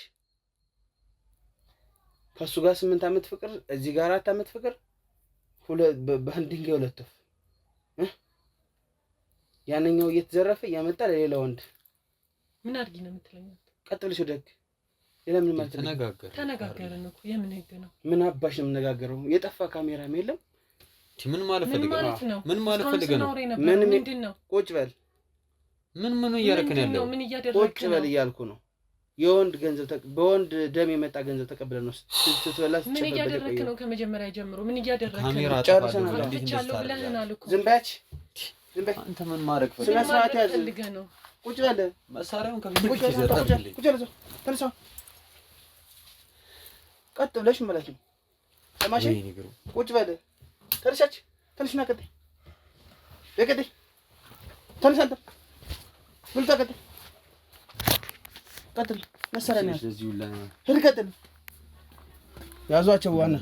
ከሱ ጋር 8 ዓመት ፍቅር፣ እዚህ ጋር 4 ዓመት ፍቅር፣ በአንድ ድንጋይ ሁለት ወፍ። ያንኛው እየተዘረፈ እያመጣ ለሌላ ወንድ ምን አድርጊ ነው የምትለኝ? ቀጥ ብለሽ ወደ ህግ። ሌላ ምን ማለት ነው? ተነጋገርን እኮ። የምን ህግ ነው? ምን አባሽ ነው የምነጋገረው? የጠፋ ካሜራም የለም። ምን ማለት ፈልገህ ነው? ምን ማለት ፈልገህ ነው? ምንድን ነው? ቁጭ በል። ምን እያደረግህ ነው? ምን እያደረግህ ነው? ቁጭ በል እያልኩ ነው። የወንድ ገንዘብ በወንድ ደም የመጣ ገንዘብ ተቀብለን ነው ስትበላ ምን እያደረግህ ነው? ከመጀመሪያ ጀምሮ ምን እያደረግህ ነው? ካሜራ ጨርሰናል። ብለህናል እኮ። ዝም በያች። አንተ ምን ማድረግ ስነ ስርዓት ያዝ። ፈልገህ ነው? ቁጭ በል። መሳሪያውን ቁጭ በል። ተነሳ። ቀጥ ብለሽ ማለት ነው። ሰማሽ? ቁጭ በል። ተነሳች። ተነሽና ቀጥ በቀጥ ተነሳ። አንተ ብልታ ቀጥ ቀጥል። መሳሪያ ነው ሂድ። ቀጥል። ያዟቸው ዋና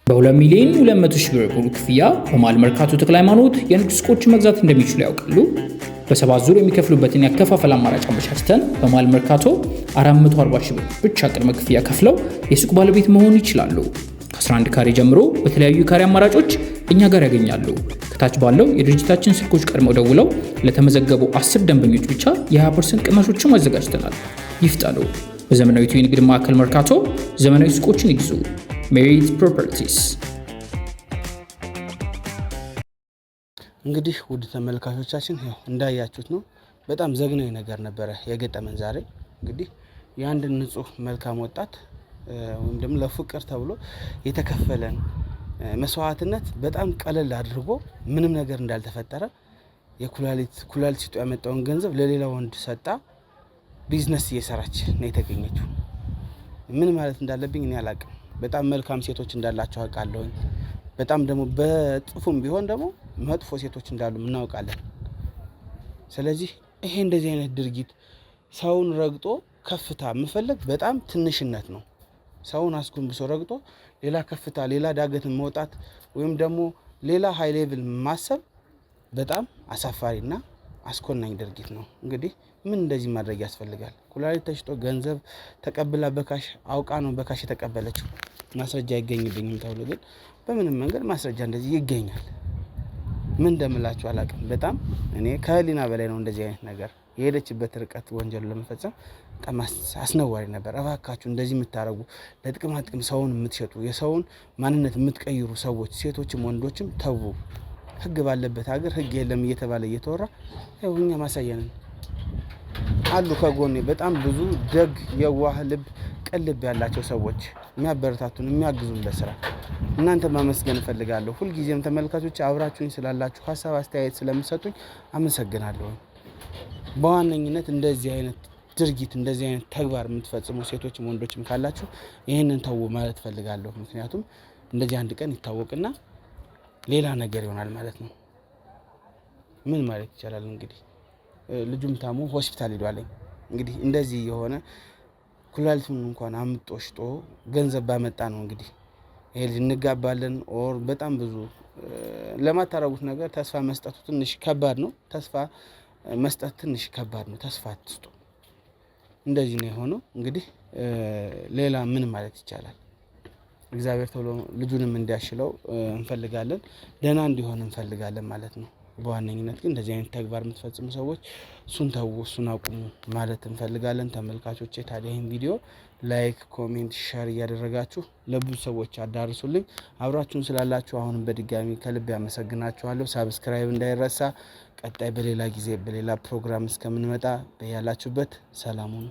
በ2 ሚሊዮን 200 ሺህ ብር ሙሉ ክፍያ በመሃል መርካቶ ተክለ ሃይማኖት የንግድ ሱቆችን መግዛት እንደሚችሉ ያውቃሉ? በ7 ዙር የሚከፍሉበትን ያከፋፈል አማራጭ አመቻችተን በመሃል መርካቶ 440 ሺህ ብር ብቻ ቅድመ ክፍያ ከፍለው የሱቅ ባለቤት መሆን ይችላሉ። ከ11 ካሬ ጀምሮ በተለያዩ ካሬ አማራጮች እኛ ጋር ያገኛሉ። ከታች ባለው የድርጅታችን ስልኮች ቀድመው ደውለው ለተመዘገቡ 10 ደንበኞች ብቻ የ20% ቅናሾችን አዘጋጅተናል። ይፍጠኑ። በዘመናዊቱ የንግድ ማዕከል መርካቶ ዘመናዊ ሱቆችን ይግዙ። ሜሪት ፕሮፐርቲስ። እንግዲህ ውድ ተመልካቾቻችን ያው እንዳያችሁት ነው። በጣም ዘግናኝ ነገር ነበረ የገጠመን ዛሬ። እንግዲህ የአንድን ንጹህ መልካም ወጣት ወይም ደግሞ ለፍቅር ተብሎ የተከፈለን መስዋዕትነት በጣም ቀለል አድርጎ ምንም ነገር እንዳልተፈጠረ ኩላሊት ሲጡ ያመጣውን ገንዘብ ለሌላ ወንድ ሰጣ ቢዝነስ እየሰራች ነው የተገኘችው። ምን ማለት እንዳለብኝ እኔ አላቅም። በጣም መልካም ሴቶች እንዳላቸው አውቃለሁኝ። በጣም ደግሞ በጥፉም ቢሆን ደግሞ መጥፎ ሴቶች እንዳሉ እናውቃለን። ስለዚህ ይሄ እንደዚህ አይነት ድርጊት ሰውን ረግጦ ከፍታ መፈለግ በጣም ትንሽነት ነው። ሰውን አስጎንብሶ ረግጦ ሌላ ከፍታ ሌላ ዳገትን መውጣት ወይም ደግሞ ሌላ ሃይ ሌቭል ማሰብ በጣም አሳፋሪና አስኮናኝ ድርጊት ነው። እንግዲህ ምን እንደዚህ ማድረግ ያስፈልጋል? ኩላሊት ተሽጦ ገንዘብ ተቀብላ በካሽ አውቃ ነው በካሽ የተቀበለችው። ማስረጃ አይገኝብኝም ተብሎ ግን በምንም መንገድ ማስረጃ እንደዚህ ይገኛል። ምን እንደምላችሁ አላውቅም። በጣም እኔ ከህሊና በላይ ነው እንደዚህ አይነት ነገር የሄደችበት ርቀት ወንጀል ለመፈጸም በጣም አስነዋሪ ነበር። እባካችሁ እንደዚህ የምታረጉ ለጥቅማ ጥቅም ሰውን የምትሸጡ የሰውን ማንነት የምትቀይሩ ሰዎች ሴቶችም ወንዶችም ተዉ። ህግ ባለበት ሀገር ህግ የለም እየተባለ እየተወራ ያው እኛ ማሳየን አሉ ከጎኔ በጣም ብዙ ደግ የዋህ ልብ ቅልብ ያላቸው ሰዎች የሚያበረታቱን የሚያግዙን በስራ እናንተ ማመስገን እፈልጋለሁ። ሁልጊዜም ተመልካቾች አብራችሁኝ ስላላችሁ ሀሳብ አስተያየት ስለምሰጡኝ አመሰግናለሁ። በዋነኝነት እንደዚህ አይነት ድርጊት እንደዚህ አይነት ተግባር የምትፈጽሙ ሴቶችም ወንዶችም ካላችሁ ይህንን ተው ማለት እፈልጋለሁ። ምክንያቱም እንደዚህ አንድ ቀን ይታወቅና ሌላ ነገር ይሆናል ማለት ነው። ምን ማለት ይቻላል እንግዲህ ልጁም ታሙ ሆስፒታል ሄዷል። እንግዲህ እንደዚህ የሆነ ኩላሊቱን እንኳን አምጦ ሽጦ ገንዘብ ባመጣ ነው እንግዲህ ይሄ ልጅ እንጋባለን ኦር በጣም ብዙ ለማታረጉት ነገር ተስፋ መስጠቱ ትንሽ ከባድ ነው። ተስፋ መስጠት ትንሽ ከባድ ነው። ተስፋ አትስጡ። እንደዚህ ነው የሆነው። እንግዲህ ሌላ ምን ማለት ይቻላል? እግዚአብሔር ቶሎ ልጁንም እንዲያሽለው እንፈልጋለን፣ ደህና እንዲሆን እንፈልጋለን ማለት ነው። በዋነኝነት ግን እንደዚህ አይነት ተግባር የምትፈጽሙ ሰዎች እሱን ተው፣ እሱን አቁሙ ማለት እንፈልጋለን። ተመልካቾቼ ታዲያ ይህን ቪዲዮ ላይክ፣ ኮሜንት፣ ሼር እያደረጋችሁ ለብዙ ሰዎች አዳርሱልኝ። አብራችሁን ስላላችሁ አሁንም በድጋሚ ከልብ ያመሰግናችኋለሁ። ሳብስክራይብ እንዳይረሳ። ቀጣይ በሌላ ጊዜ በሌላ ፕሮግራም እስከምንመጣ በያላችሁበት ሰላም ሁኑ።